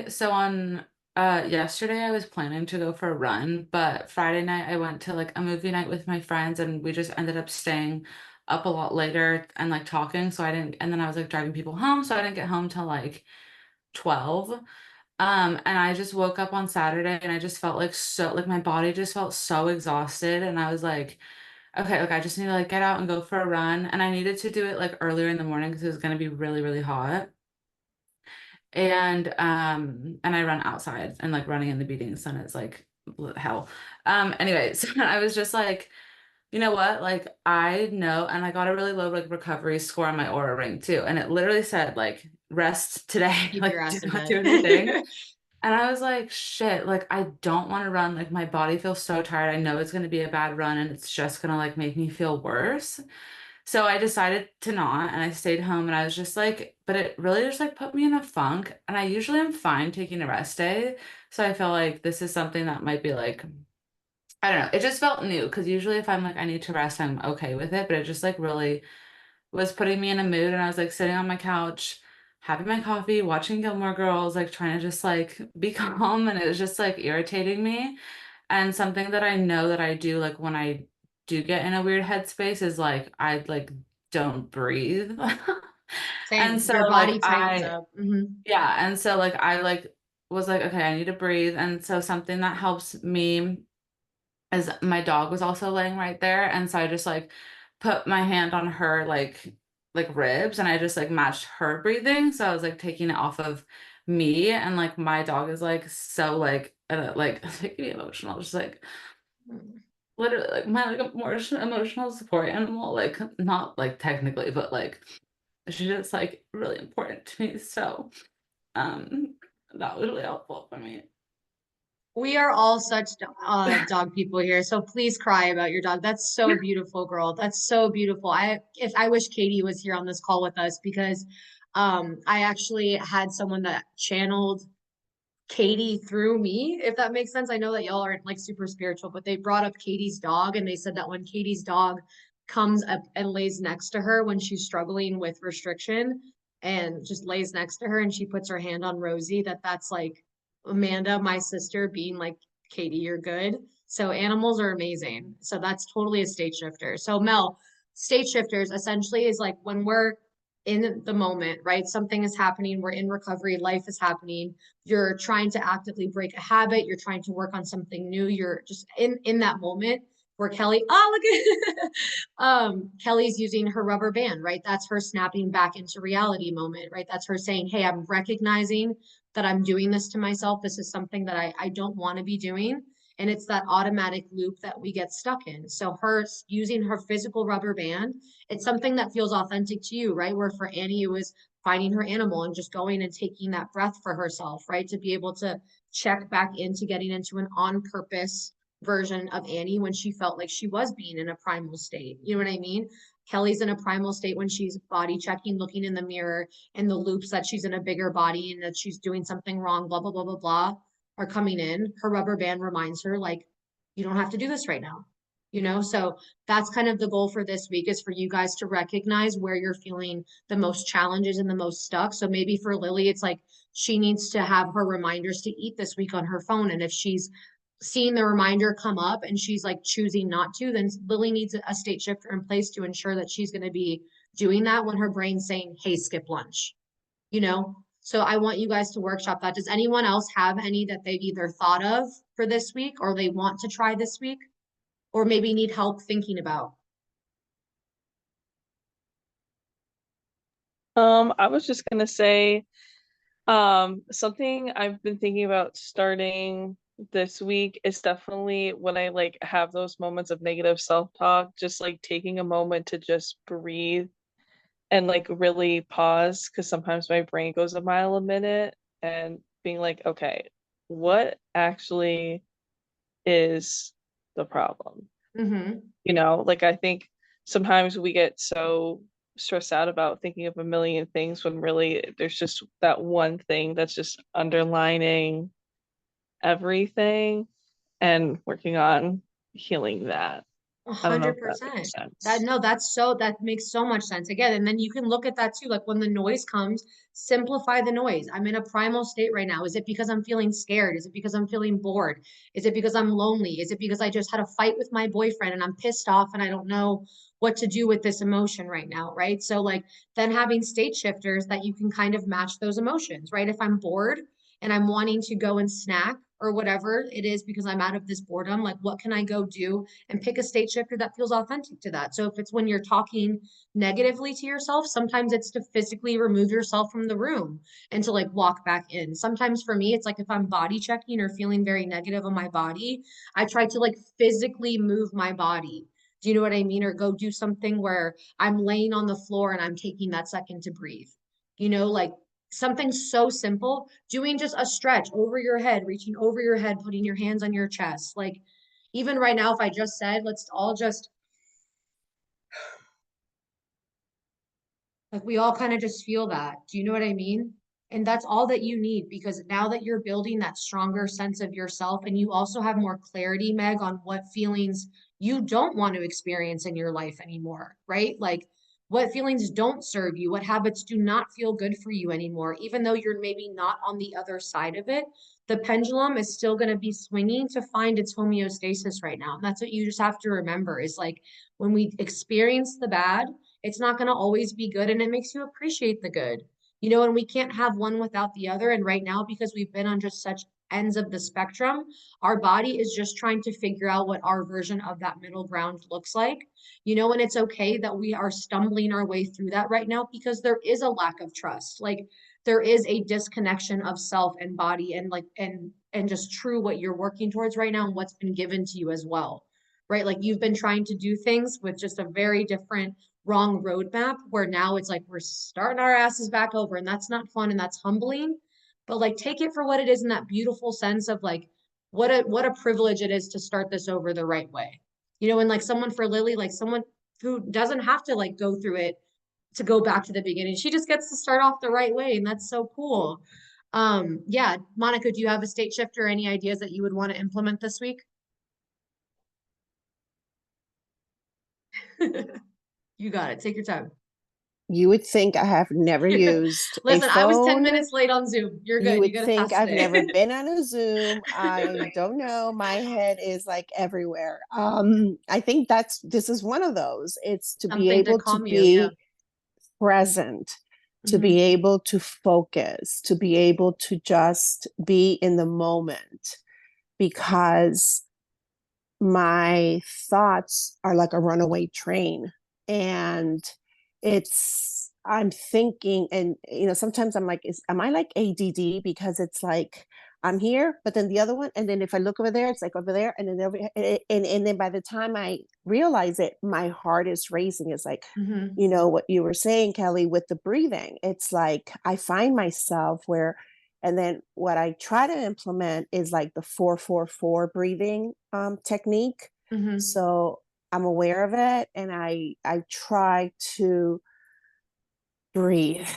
so on yesterday I was planning to go for a run, but Friday night I went to like a movie night with my friends and we just ended up staying up a lot later and like talking, so I didn't, and then I was like driving people home, so I didn't get home till like 12. And I just woke up on Saturday and I just felt like so like my body just felt so exhausted and I was like, okay, like I just need to like get out and go for a run. And I needed to do it like earlier in the morning because it was gonna be really, really hot. And I run outside and like running in the beating sun is like hell. Anyway, so I was just like, you know what? Like I know, and I got a really low like recovery score on my Aura ring too. And it literally said like rest today, Keep your like ass do in not bed. do anything. And I was like, shit, like I don't want to run. Like my body feels so tired. I know it's gonna be a bad run and it's just gonna like make me feel worse. So I decided to not, and I stayed home and I was just like, but it really just like put me in a funk. And I usually am fine taking a rest day. So I felt like this is something that might be like, I don't know. It just felt new because usually if I'm like, I need to rest, I'm okay with it. But it just like really was putting me in a mood. And I was like sitting on my couch, having my coffee, watching Gilmore Girls, like trying to just like be calm. And it was just like irritating me. And something that I know that I do, like when I do get in a weird headspace, is like I like don't breathe. And Same. so Your like body tightens I up. Hmm. yeah, and so like I like was like, okay, I need to breathe. And so something that helps me is my dog was also laying right there. And so I just like put my hand on her like ribs and I just like matched her breathing. So I was like taking it off of me and like my dog is like so like making me emotional, just like literally like my like emotional support animal, like not like technically, but like she's just like really important to me. So um that was really helpful for me. We are all such dog people here, so please cry about your dog. That's so beautiful, girl. That's so beautiful. I wish Katie was here on this call with us because I actually had someone that channeled Katie through me, if that makes sense. I know that y'all aren't like super spiritual, but they brought up Katie's dog and they said that when Katie's dog comes up and lays next to her when she's struggling with restriction and just lays next to her and she puts her hand on Rosie, that's like Amanda, my sister, being like, Katie, you're good. So animals are amazing. So that's totally a state shifter. So Mel, state shifters essentially is like when we're in the moment, right? Something is happening, we're in recovery, life is happening, you're trying to actively break a habit, you're trying to work on something new, you're just in that moment where Kelly, oh look at Kelly's using her rubber band, right? That's her snapping back into reality moment, right? That's her saying, hey, I'm recognizing that I'm doing this to myself. This is something that I don't want to be doing. And it's that automatic loop that we get stuck in. So her using her physical rubber band, it's something that feels authentic to you, right? Where for Annie, it was finding her animal and just going and taking that breath for herself, right? To be able to check back into getting into an on purpose version of Annie when she felt like she was being in a primal state. You know what I mean? Kelly's in a primal state when she's body checking, looking in the mirror, and the loops that she's in a bigger body and that she's doing something wrong, blah, blah, blah, blah, blah, are coming in. Her rubber band reminds her, like, you don't have to do this right now. You know, so that's kind of the goal for this week is for you guys to recognize where you're feeling the most challenges and the most stuck. So maybe for Lily, it's like she needs to have her reminders to eat this week on her phone. And if she's seeing the reminder come up and she's like choosing not to, then Lily needs a state shifter in place to ensure that she's going to be doing that when her brain's saying, hey, skip lunch, you know? So I want you guys to workshop that. Does anyone else have any that they've either thought of for this week or they want to try this week or maybe need help thinking about? I was just gonna say, something I've been thinking about starting this week is definitely when I like have those moments of negative self-talk, just like taking a moment to just breathe and like really pause because sometimes my brain goes a mile a minute and being like, okay, what actually is the problem? Mm-hmm. You know, like I think sometimes we get so stressed out about thinking of a million things when really there's just that one thing that's just underlining everything and working on healing that. A I don't know hundred if that makes percent. That sense. no, that makes so much sense. Again, and then you can look at that too. Like when the noise comes, simplify the noise. I'm in a primal state right now. Is it because I'm feeling scared? Is it because I'm feeling bored? Is it because I'm lonely? Is it because I just had a fight with my boyfriend and I'm pissed off and I don't know what to do with this emotion right now, right? So like then having state shifters that you can kind of match those emotions, right? If I'm bored and I'm wanting to go and snack or whatever it is because I'm out of this boredom, like what can I go do and pick a state shifter that feels authentic to that. So if it's when you're talking negatively to yourself, sometimes it's to physically remove yourself from the room and to like walk back in. Sometimes for me, it's like if I'm body checking or feeling very negative on my body, I try to like physically move my body. Do you know what I mean? Or go do something where I'm laying on the floor and I'm taking that second to breathe. You know, like something so simple, doing just a stretch over your head, reaching over your head, putting your hands on your chest. Like even right now, if I just said, let's all just like we all kind of just feel that. Do you know what I mean? And that's all that you need because now that you're building that stronger sense of yourself and you also have more clarity, Meg, on what feelings you don't want to experience in your life anymore, right? Like what feelings don't serve you, what habits do not feel good for you anymore, even though you're maybe not on the other side of it. The pendulum is still going to be swinging to find its homeostasis right now. And that's what you just have to remember is like when we experience the bad, it's not going to always be good and it makes you appreciate the good. You know, and we can't have one without the other. And right now, because we've been on just such ends of the spectrum, our body is just trying to figure out what our version of that middle ground looks like. You know, and it's okay that we are stumbling our way through that right now because there is a lack of trust. Like there is a disconnection of self and body and like and just true what you're working towards right now and what's been given to you as well. Right? Like you've been trying to do things with just a very different wrong roadmap where now it's like we're starting our asses back over and that's not fun and that's humbling, but like take it for what it is in that beautiful sense of like what a privilege it is to start this over the right way. You know, and like someone for Lily, like someone who doesn't have to like go through it to go back to the beginning. She just gets to start off the right way and that's so cool. Yeah, Monica, do you have a state shift or any ideas that you would want to implement this week? You got it. Take your time. You would think I have never used a Listen, I was 10 phone. minutes late on Zoom. You're You good. You would got a think pass I've never today. been on a Zoom. I don't know. My head is like everywhere. I think this is one of those. It's to be Something to able to calm you. Yeah. be present, to Mhm. be able to focus, to be able to just be in the moment, because my thoughts are like a runaway train, and I'm thinking, and sometimes I'm like, am I like ADD? Because it's like I'm here, but then the other one, and then if I look over there, it's like over there, and then and then by the time I realize it, my heart is racing. It's like, Mhm. what you were saying, Kelly, with the breathing. It's like I find myself where, and then what I try to implement is like the 4-4-4 breathing technique. Mhm. So I'm aware of it, and I try to breathe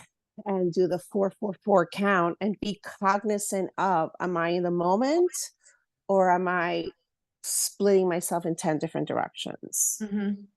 and do the 4-4-4 count and be cognizant of, am I in the moment, or am I splitting myself in 10 different directions? Mhm.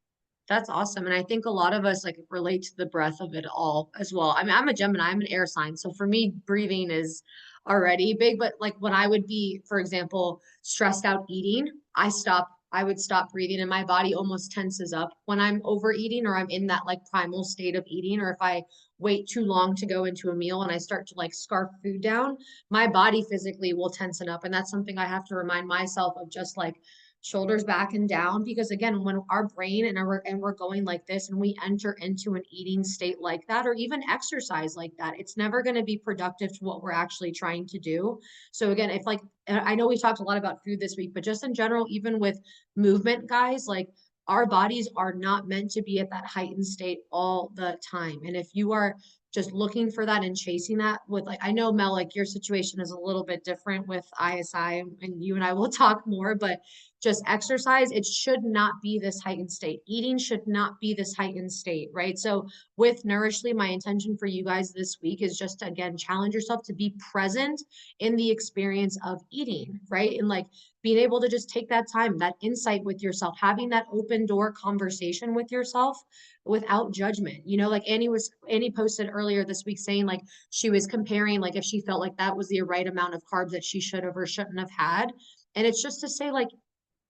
That's awesome. And I think a lot of us like relate to the breath of it all as well. I mean, I'm a Gemini, I'm an air sign. So for me, breathing is already big. But like when I would be, for example, stressed out eating, I would stop breathing and my body almost tenses up when I'm overeating or I'm in that like primal state of eating. Or if I wait too long to go into a meal and I start to like scarf food down, my body physically will tensen up. And that's something I have to remind myself of, just like shoulders back and down, because again, when our brain and we're going like this and we enter into an eating state like that, or even exercise like that, it's never going to be productive to what we're actually trying to do. So again, if like, I know we talked a lot about food this week, but just in general, even with movement, guys, like our bodies are not meant to be at that heightened state all the time. And if you are just looking for that and chasing that with, like, I know Mel, like your situation is a little bit different with ISI, and you and I will talk more, but just exercise, it should not be this heightened state. Eating should not be this heightened state, right? So with Nourishly, my intention for you guys this week is just to, again, challenge yourself to be present in the experience of eating, right? And like being able to just take that time, that insight with yourself, having that open door conversation with yourself without judgment. Like Annie posted earlier this week saying like she was comparing like if she felt like that was the right amount of carbs that she should have or shouldn't have had. And it's just to say like,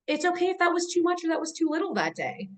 it's okay if that was too much or that was too little that day,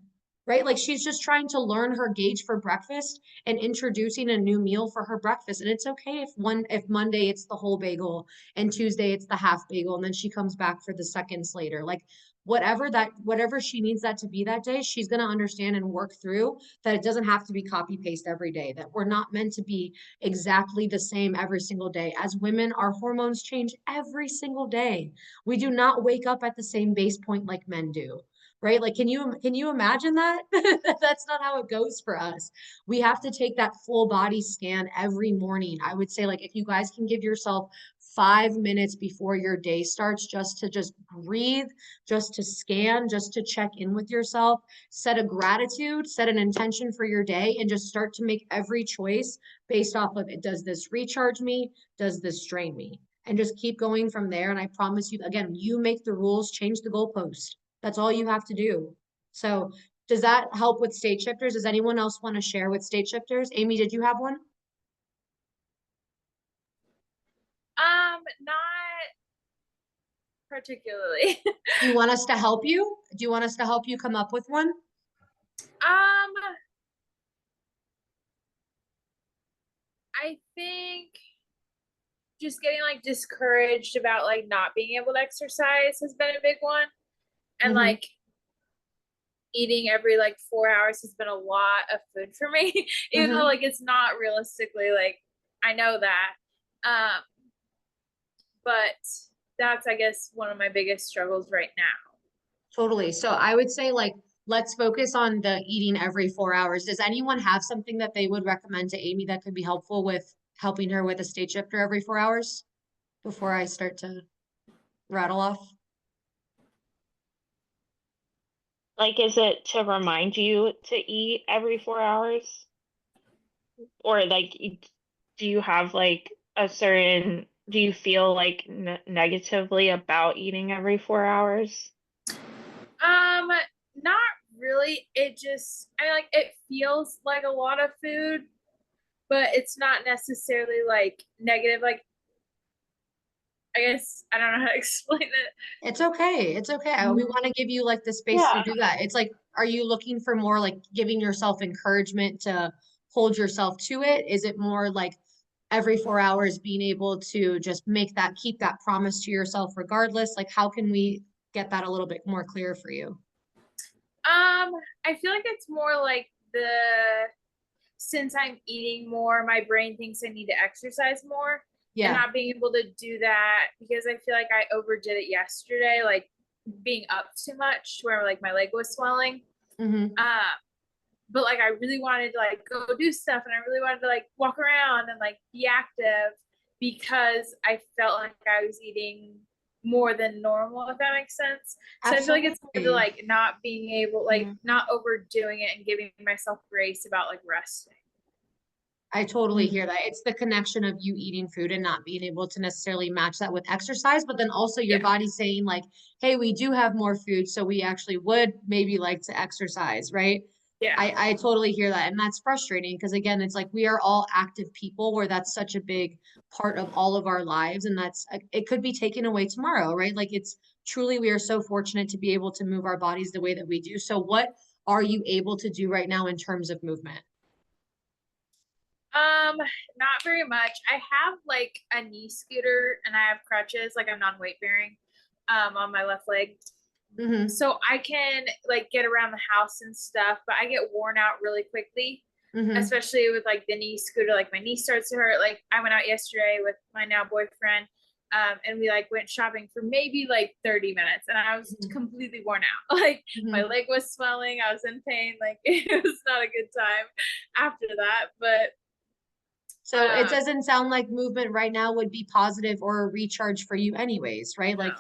right? Like she's just trying to learn her gauge for breakfast and introducing a new meal for her breakfast. And it's okay if Monday it's the whole bagel and Tuesday it's the half bagel and then she comes back for the seconds later. Like whatever she needs that to be that day, she's going to understand and work through that. It doesn't have to be copy paste every day, that we're not meant to be exactly the same every single day. As women, our hormones change every single day. We do not wake up at the same base point like men do, right? Like, can you imagine that? That's not how it goes for us. We have to take that full body scan every morning. I would say, like, if you guys can give yourself 5 minutes before your day starts, just breathe, just to scan, just to check in with yourself, set a gratitude, set an intention for your day, and just start to make every choice based off of it. Does this recharge me? Does this drain me? And just keep going from there. And I promise you, again, you make the rules, change the goalpost. That's all you have to do. So does that help with state shifters? Does anyone else want to share with state shifters? Amy, did you have one? Not particularly. Do you want us to help you? Do you want us to help you come up with one? I think just getting like discouraged about like not being able to exercise has been a big one. And Mhm. like eating every like 4 hours has been a lot of food for me, even though like it's not realistically like I know that. But that's I guess one of my biggest struggles right now. Totally. So I would say like, let's focus on the eating every 4 hours. Does anyone have something that they would recommend to Amy that could be helpful with helping her with a state shifter every 4 hours before I start to rattle off? Like, is it to remind you to eat every 4 hours? Or like, do you have like do you feel like negatively about eating every 4 hours? Not really, it just, I mean, like, it feels like a lot of food, but it's not necessarily like negative. Like, I guess I don't know how to explain it. It's okay. It's okay. We want to give you like the space to Yeah. do that. It's like, are you looking for more like giving yourself encouragement to hold yourself to it? Is it more like every 4 hours being able to just keep that promise to yourself regardless? Like, how can we get that a little bit more clear for you? I feel like it's more like since I'm eating more, my brain thinks I need to exercise more. And Yeah. not being able to do that because I feel like I overdid it yesterday, like being up too much where like my leg was swelling. Mm-hmm. But like I really wanted to like go do stuff and I really wanted to like walk around and like be active because I felt like I was eating more than normal, if that makes sense. So I feel like it's more to like not being able, like not overdoing it and giving myself grace about like resting. I totally hear that. It's the connection of you eating food and not being able to necessarily match that with exercise, but then also your body saying like, hey, we do have more food, so we actually would maybe like to exercise, right? Yeah. I totally hear that. And that's frustrating because again, it's like we are all active people where that's such a big part of all of our lives. And it could be taken away tomorrow, right? Like it's truly, we are so fortunate to be able to move our bodies the way that we do. So what are you able to do right now in terms of movement? Not very much. I have like a knee scooter and I have crutches, like I'm non-weight bearing, on my left leg. Mm-hmm. So I can like get around the house and stuff, but I get worn out really quickly, especially with like the knee scooter. Like my knee starts to hurt. Like I went out yesterday with my now boyfriend, and we like went shopping for maybe like 30 minutes and I was completely worn out. Like my leg was swelling, I was in pain, like it was not a good time after that. But so it doesn't sound like movement right now would be positive or a recharge for you anyways, right? Like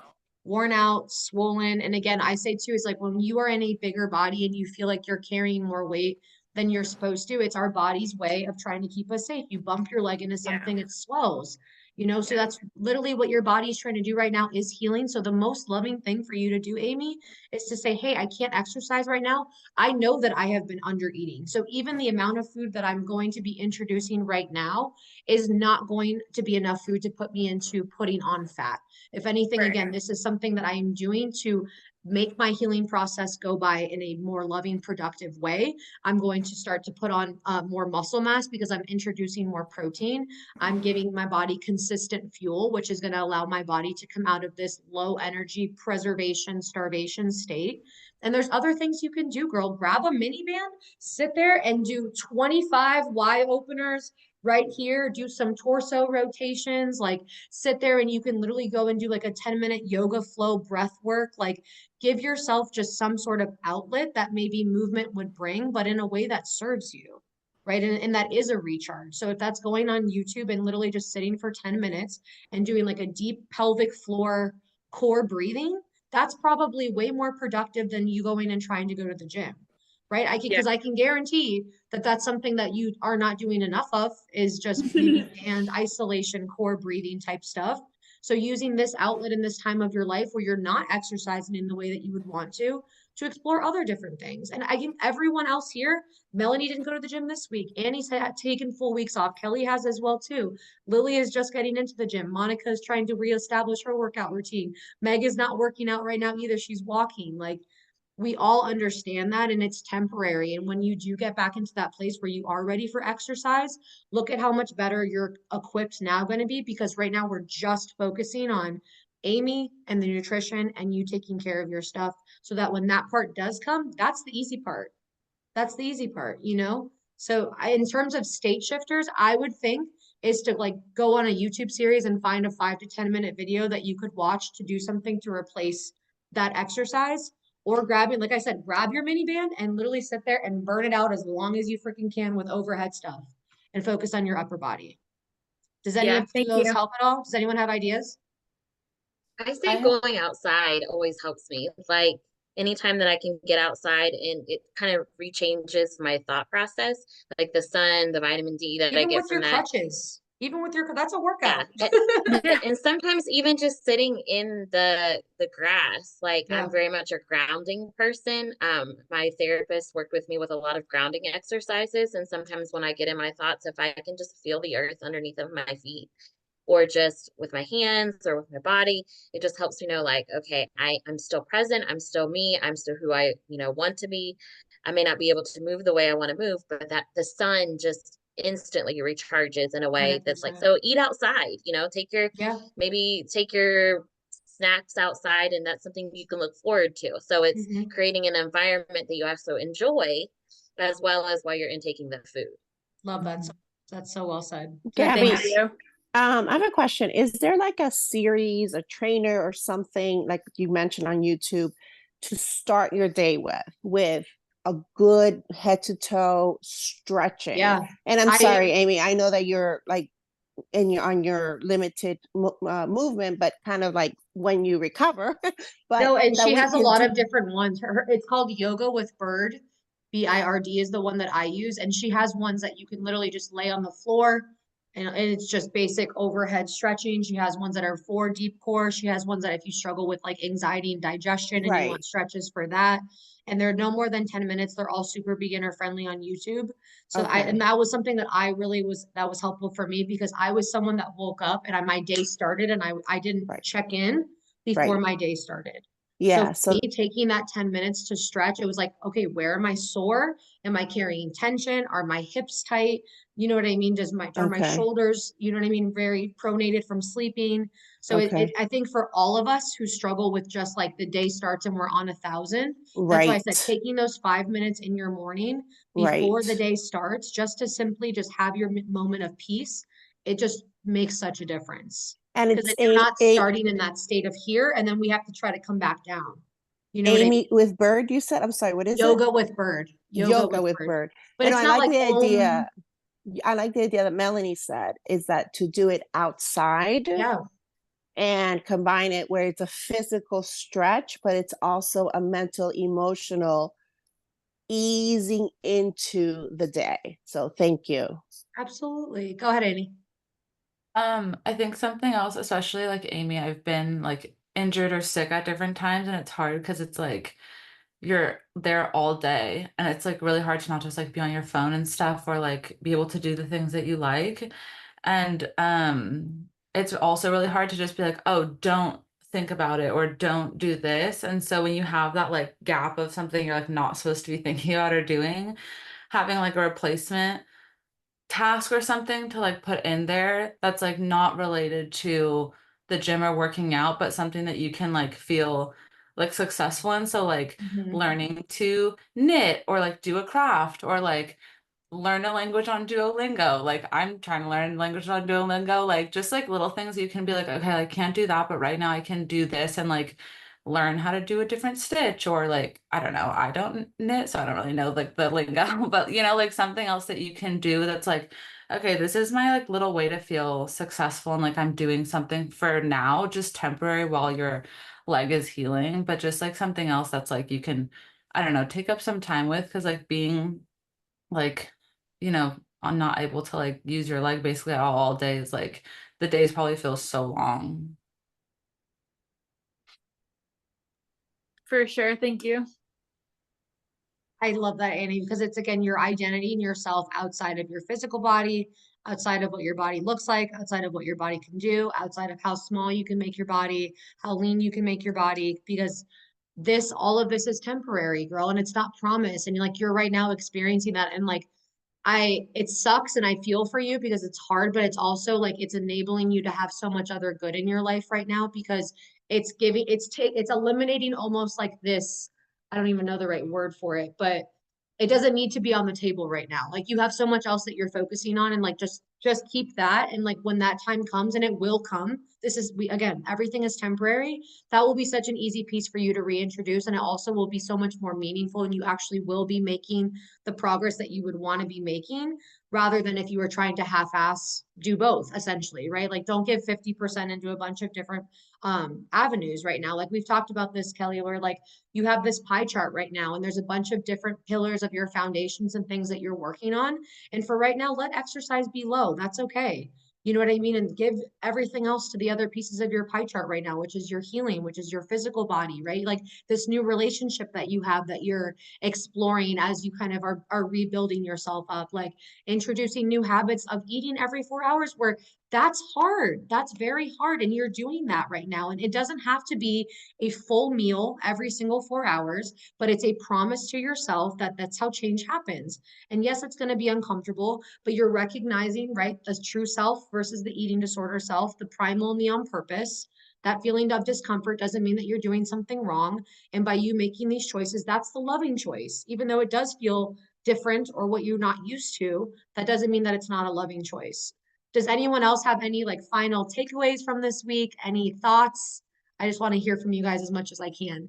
worn out, swollen. And again, I say too, is like when you are in a bigger body and you feel like you're carrying more weight than you're supposed to, it's our body's way of trying to keep us safe. You bump your leg into something, it swells, so that's literally what your body's trying to do right now is healing. So the most loving thing for you to do, Amy, is to say, hey, I can't exercise right now. I know that I have been under eating. So even the amount of food that I'm going to be introducing right now is not going to be enough food to put me into putting on fat. If anything, again, this is something that I am doing to make my healing process go by in a more loving, productive way. I'm going to start to put on more muscle mass because I'm introducing more protein. I'm giving my body consistent fuel, which is going to allow my body to come out of this low energy preservation, starvation state. And there's other things you can do, girl. Grab a mini band, sit there and do 25 Y openers right here. Do some torso rotations, like sit there and you can literally go and do like a 10-minute yoga flow breath work. Like give yourself just some sort of outlet that maybe movement would bring, but in a way that serves you. Right. And that is a recharge. So if that's going on YouTube and literally just sitting for 10 minutes and doing like a deep pelvic floor core breathing, that's probably way more productive than you going and trying to go to the gym. Right. Because I can guarantee that that's something that you are not doing enough of is just maybe and isolation, core breathing type stuff. So using this outlet in this time of your life where you're not exercising in the way that you would want to explore other different things. And I think everyone else here, Melanie didn't go to the gym this week. Annie's taken full weeks off. Kelly has as well too. Lily is just getting into the gym. Monica is trying to reestablish her workout routine. Meg is not working out right now either. She's walking. Like we all understand that and it's temporary. And when you do get back into that place where you are ready for exercise, look at how much better you're equipped now going to be because right now we're just focusing on Amy and the nutrition and you taking care of your stuff so that when that part does come, that's the easy part. That's the easy part. So in terms of state shifters, I would think is to like go on a YouTube series and find a 5 to 10 minute video that you could watch to do something to replace that exercise or grabbing, like I said, grab your mini band and literally sit there and burn it out as long as you freaking can with overhead stuff and focus on your upper body. Does any of those help at all? Does anyone have ideas? I say going outside always helps me. Like anytime that I can get outside and it kind of rechanges my thought process, like the sun, the vitamin D that I Even get with from your that. crutches. Even with your, that's a Yeah. workout. And sometimes even just sitting in the grass, like Yeah. I'm very much a grounding person. My therapist worked with me with a lot of grounding exercises, and sometimes when I get in my thoughts, if I can just feel the earth underneath of my feet, or just with my hands or with my body, it just helps me know, like, okay, I'm still present, I'm still me, I'm still who I, want to be. I may not be able to move the way I want to move, but that the sun just instantly recharges in a way that's like, 100%. so eat outside, Yeah. maybe take your snacks outside, and that's something you can look forward to. So it's Mhm. creating an environment that you also enjoy, as well as while you're intaking the food. Love that. That's so well said. Gabby, Thank you. I have a question. Is there like a series, a trainer or something like you mentioned on YouTube to start your day with a good head to toe stretching? Yeah. And I'm I sorry, Amy, I know that you're like on your limited movement, but kind of like when you recover, but No, and that she we has a can lot do. of different ones. It's called Yoga with Bird. BIRD is the one that I use, and she has ones that you can literally just lay on the floor, and it's just basic overhead stretching. She has ones that are for deep core. She has ones that if you struggle with like anxiety and digestion and you Right. want stretches for that, and they're no more than 10 minutes. They're all super beginner friendly on YouTube. So Okay. and that was something that I really that was helpful for me because I was someone that woke up and my day started and I didn't Right. check in before Right. my day started. So Yeah. for So me, taking that 10 minutes to stretch, it was like, okay, where am I sore? Am I carrying tension? Are my hips tight? You know what I mean? Are my okay. shoulders, you know what I mean, very pronated from sleeping? So Okay. I think for all of us who struggle with just like the day starts and we're on 1,000, that's why I said Right. taking those 5 minutes in your morning Right. before the day starts, just to simply just have your moment of peace, it just makes such a difference. And Because it's then you're not a starting in that state of here, and then we have to try to come back down. You know what I mean? Amy with Bird, you said? I'm sorry, what is it? Yoga with Bird. Yoga Yoga with with Bird. Bird. But You know, it's I not like like the om. idea. I like the idea that Melanie said is that to do it outside Yeah. and combine it where it's a physical stretch, but it's also a mental, emotional easing into the day. So thank you. Absolutely. Go ahead, Amy. I think something else, especially like Amy, I've been like injured or sick at different times, and it's hard because it's like you're there all day, and it's like really hard to not just like be on your phone and stuff, or like be able to do the things that you like. And it's also really hard to just be like, oh, don't think about it or don't do this. And so when you have that like gap of something you're like not supposed to be thinking about or doing, having like a replacement task or something to like put in there that's like not related to the gym or working out, but something that you can like feel like successful in. So like Mhm. learning to knit or like do a craft or like learn a language on Duolingo. Like I'm trying to learn language on Duolingo, like just like little things you can be like, okay, I can't do that, but right now I can do this and like learn how to do a different stitch or like, I don't know, I don't knit, so I don't really know like the lingo, but like something else that you can do that's like, okay, this is my like little way to feel successful and like I'm doing something for now, just temporary while your leg is healing, but just like something else that's like you can, I don't know, take up some time with because like being like I'm not able to like use your leg basically all day is like the days probably feel so long. For sure. Thank you. I love that, Annie, because it's again your identity and yourself outside of your physical body, outside of what your body looks like, outside of what your body can do, outside of how small you can make your body, how lean you can make your body, because all of this is temporary, girl, and it's not promise. And you're right now experiencing that. And like, it sucks and I feel for you because it's hard, but it's also like it's enabling you to have so much other good in your life right now because it's eliminating almost like this, I don't even know the right word for it, but it doesn't need to be on the table right now. Like you have so much else that you're focusing on and like just keep that. And like when that time comes and it will come, everything is temporary. That will be such an easy piece for you to reintroduce. And it also will be so much more meaningful and you actually will be making the progress that you would want to be making rather than if you were trying to half-ass do both essentially, right? Like don't give 50% into a bunch of different avenues right now. Like we've talked about this, Kelly, where like you have this pie chart right now and there's a bunch of different pillars of your foundations and things that you're working on. And for right now, let exercise be low. That's okay. You know what I mean? And give everything else to the other pieces of your pie chart right now, which is your healing, which is your physical body, right? Like this new relationship that you have that you're exploring as you kind of are rebuilding yourself up, like introducing new habits of eating every 4 hours, where that's hard. That's very hard. And you're doing that right now. And it doesn't have to be a full meal every single 4 hours, but it's a promise to yourself that that's how change happens. And yes, it's going to be uncomfortable, but you're recognizing, right, the true self versus the eating disorder self, the primal and the on purpose. That feeling of discomfort doesn't mean that you're doing something wrong. And by you making these choices, that's the loving choice. Even though it does feel different or what you're not used to, that doesn't mean that it's not a loving choice. Does anyone else have any like final takeaways from this week? Any thoughts? I just want to hear from you guys as much as I can.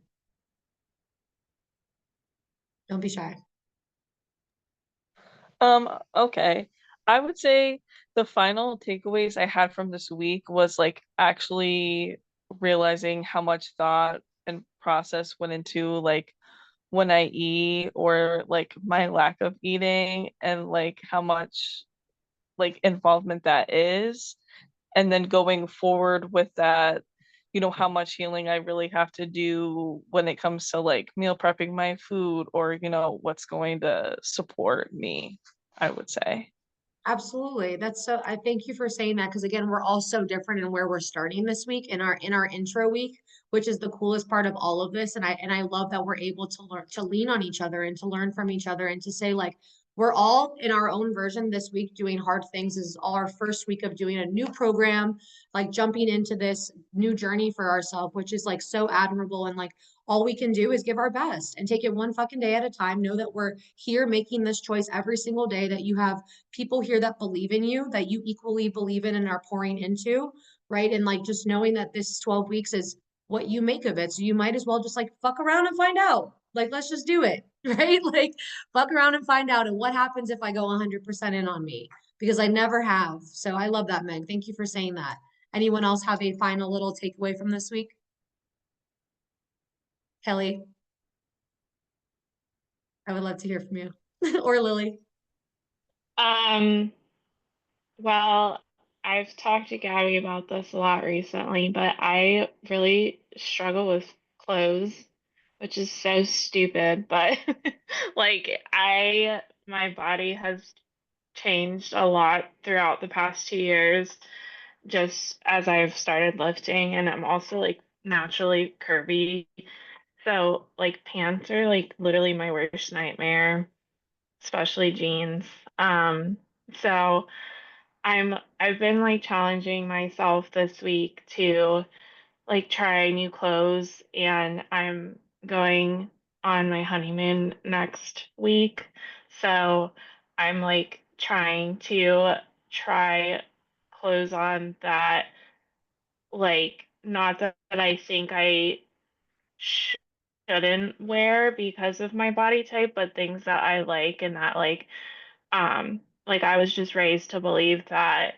Don't be shy. Okay. I would say the final takeaways I had from this week was like actually realizing how much thought and process went into like when I eat or like my lack of eating and like how much like involvement that is. And then going forward with that, how much healing I really have to do when it comes to like meal prepping my food or, what's going to support me, I would say. Absolutely. That's so, I thank you for saying that because again, we're all so different in where we're starting this week in our intro week, which is the coolest part of all of this. And I love that we're able to learn to lean on each other and to learn from each other and to say like we're all in our own version this week doing hard things. This is all our first week of doing a new program, like jumping into this new journey for ourselves, which is like so admirable. And like all we can do is give our best and take it one fucking day at a time. Know that we're here making this choice every single day, that you have people here that believe in you, that you equally believe in and are pouring into, right? And like just knowing that this 12 weeks is what you make of it. So you might as well just like fuck around and find out. Like, let's just do it, right? Like, fuck around and find out. And what happens if I go 100% in on me? Because I never have. So I love that, Meg. Thank you for saying that. Anyone else have a final little takeaway from this week? Kelly, I would love to hear from you. Or Lily. Um, well, I've talked to Gabby about this a lot recently, but I really struggle with clothes, which is so stupid, but like my body has changed a lot throughout the past 2 years, just as I've started lifting, and I'm also like naturally curvy. So like pants are like literally my worst nightmare, especially jeans. Um, so I've been like challenging myself this week to like try new clothes, and I'm going on my honeymoon next week. So I'm like trying to try clothes on that, like, not that I think I shouldn't wear because of my body type, but things that I like, and that like I was just raised to believe that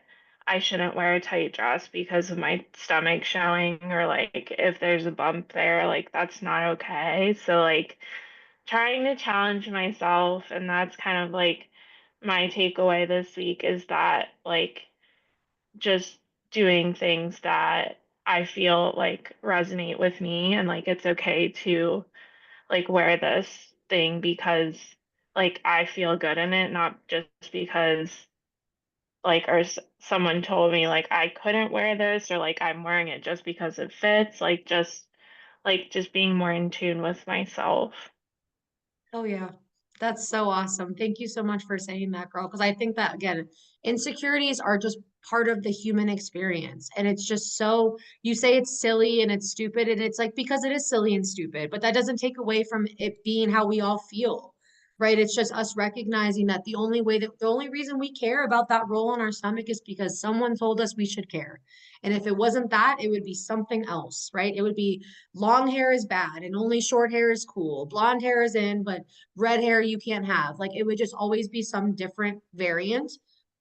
I shouldn't wear a tight dress because of my stomach showing, or like if there's a bump there, like that's not okay. So like trying to challenge myself, and that's kind of like my takeaway this week, is that like just doing things that I feel like resonate with me, and like it's okay to like wear this thing because like I feel good in it, not just because like someone told me like I couldn't wear this, or like I'm wearing it just because it fits, like just being more in tune with myself. Oh yeah. That's so awesome. Thank you so much for saying that, girl. Because I think that again, insecurities are just part of the human experience. And it's just so, you say it's silly and it's stupid, and it's like because it is silly and stupid, but that doesn't take away from it being how we all feel, right? It's just us recognizing that the only reason we care about that roll on our stomach is because someone told us we should care. And if it wasn't that, it would be something else, right? It would be long hair is bad and only short hair is cool. Blonde hair is in, but red hair you can't have. Like it would just always be some different variant,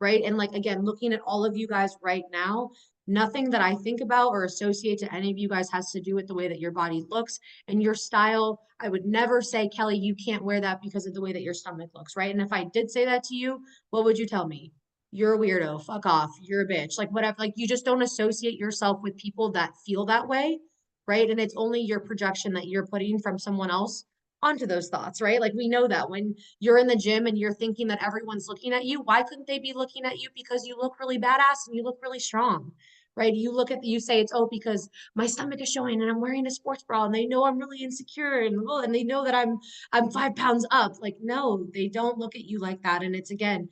right? And like again, looking at all of you guys right now, nothing that I think about or associate to any of you guys has to do with the way that your body looks and your style. I would never say, Kelly, you can't wear that because of the way that your stomach looks, right? And if I did say that to you, what would you tell me? you're a weirdo, fuck off, you're a bitch, like whatever. Like you just don't associate yourself with people that feel that way, right? And it's only your projection that you're putting from someone else onto those thoughts, right? Like we know that when you're in the gym and you're thinking that everyone's looking at you, why couldn't they be looking at you? Because you look really badass and you look really strong, right? You look at you say it's, oh, because my stomach is showing and I'm wearing a sports bra and they know I'm really insecure and they know that I'm 5 pounds up. Like, no, they don't look at you like that. And it's again,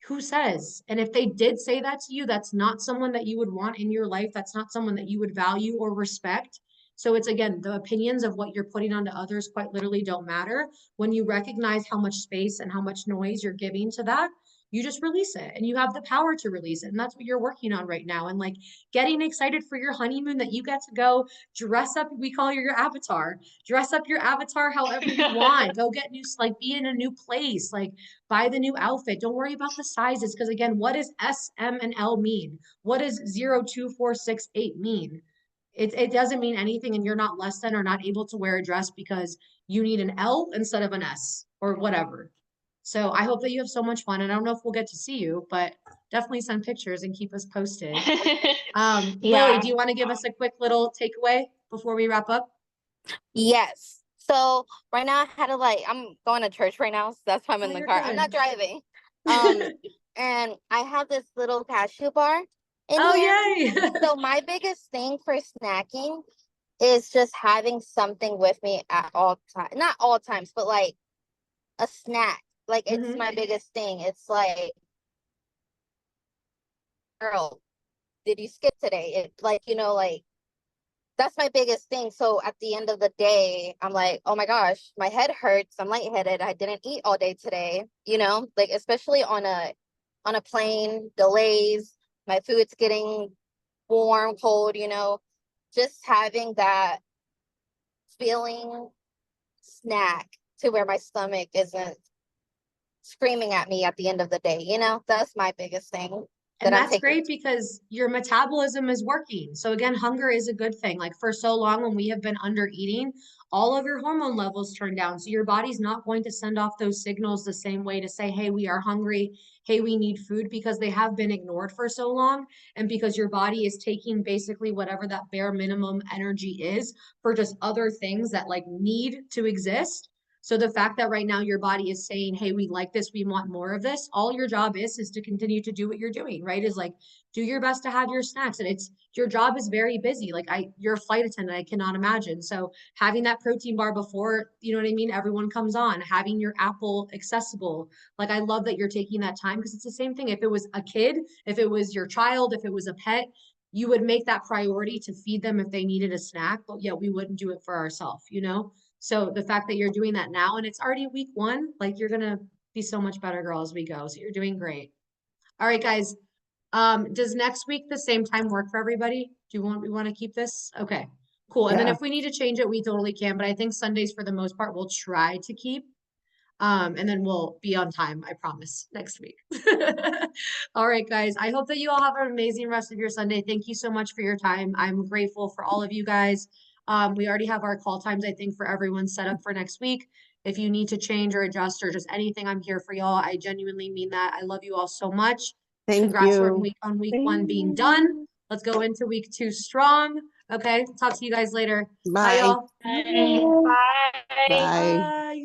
who says? And if they did say that to you, that's not someone that you would want in your life. That's not someone that you would value or respect. So it's again, the opinions of what you're putting onto others quite literally don't matter. When you recognize how much space and how much noise you're giving to that, you just release it and you have the power to release it. And that's what you're working on right now. And like getting excited for your honeymoon that you get to go dress up. We call your avatar, dress up your avatar however you want. Go get new, like be in a new place. Like buy the new outfit. Don't worry about the sizes. Because again, what does S, M, and L mean? What does 0, 2, 4, 6, 8 mean? It doesn't mean anything, and you're not less than or not able to wear a dress because you need an L instead of an S or whatever. So I hope that you have so much fun. And I don't know if we'll get to see you, but definitely send pictures and keep us posted. Lily, Yeah. do you want to give us a quick little takeaway before we wrap up? Yes. So right now I had to like I'm going to church right now, so that's why I'm in the you're car. good. I'm not driving. And I have this little cashew bar in Oh, here. yay. So my biggest thing for snacking is just having something with me at all times. Not all times, but like a snack. Like it's Mhm. my biggest thing. It's like, girl, did you skip today? It like, like that's my biggest thing. So at the end of the day, I'm like, oh my gosh, my head hurts. I'm lightheaded. I didn't eat all day today, like especially on a plane, delays, my food's getting warm, cold, just having that feeling snack to where my stomach isn't screaming at me at the end of the day, that's my biggest thing that And I'm that's taking. great because your metabolism is working. So again, hunger is a good thing. Like for so long when we have been under eating, all of your hormone levels turn down. So your body's not going to send off those signals the same way to say, hey, we are hungry. Hey, we need food because they have been ignored for so long. And because your body is taking basically whatever that bare minimum energy is for just other things that like need to exist. So the fact that right now your body is saying, hey, we like this, we want more of this, all your job is to continue to do what you're doing, right? Is like do your best to have your snacks. And it's your job is very busy. Like you're a flight attendant, I cannot imagine. So having that protein bar before, you know what I mean, everyone comes on, having your apple accessible. Like I love that you're taking that time because it's the same thing. If it was a kid, if it was your child, if it was a pet, you would make that priority to feed them if they needed a snack, but yeah, we wouldn't do it for ourselves. So the fact that you're doing that now and it's already week 1, like you're gonna be so much better, girl, as we go. So you're doing great. All right, guys. Does next week the same time work for everybody? We want to keep this? Okay, cool. And then Yeah. if we need to change it, we totally can. But I think Sundays for the most part we'll try to keep. And then we'll be on time, I promise, next week. All right, guys. I hope that you all have an amazing rest of your Sunday. Thank you so much for your time. I'm grateful for all of you guys. We already have our call times, I think, for everyone set up for next week. If you need to change or adjust or just anything, I'm here for y'all. I genuinely mean that. I love you all so much. Thank Congrats on you. week 1 being done. Let's go into week 2 strong. Okay, talk to you guys later. Bye, Bye. y'all. Bye. Bye. Bye.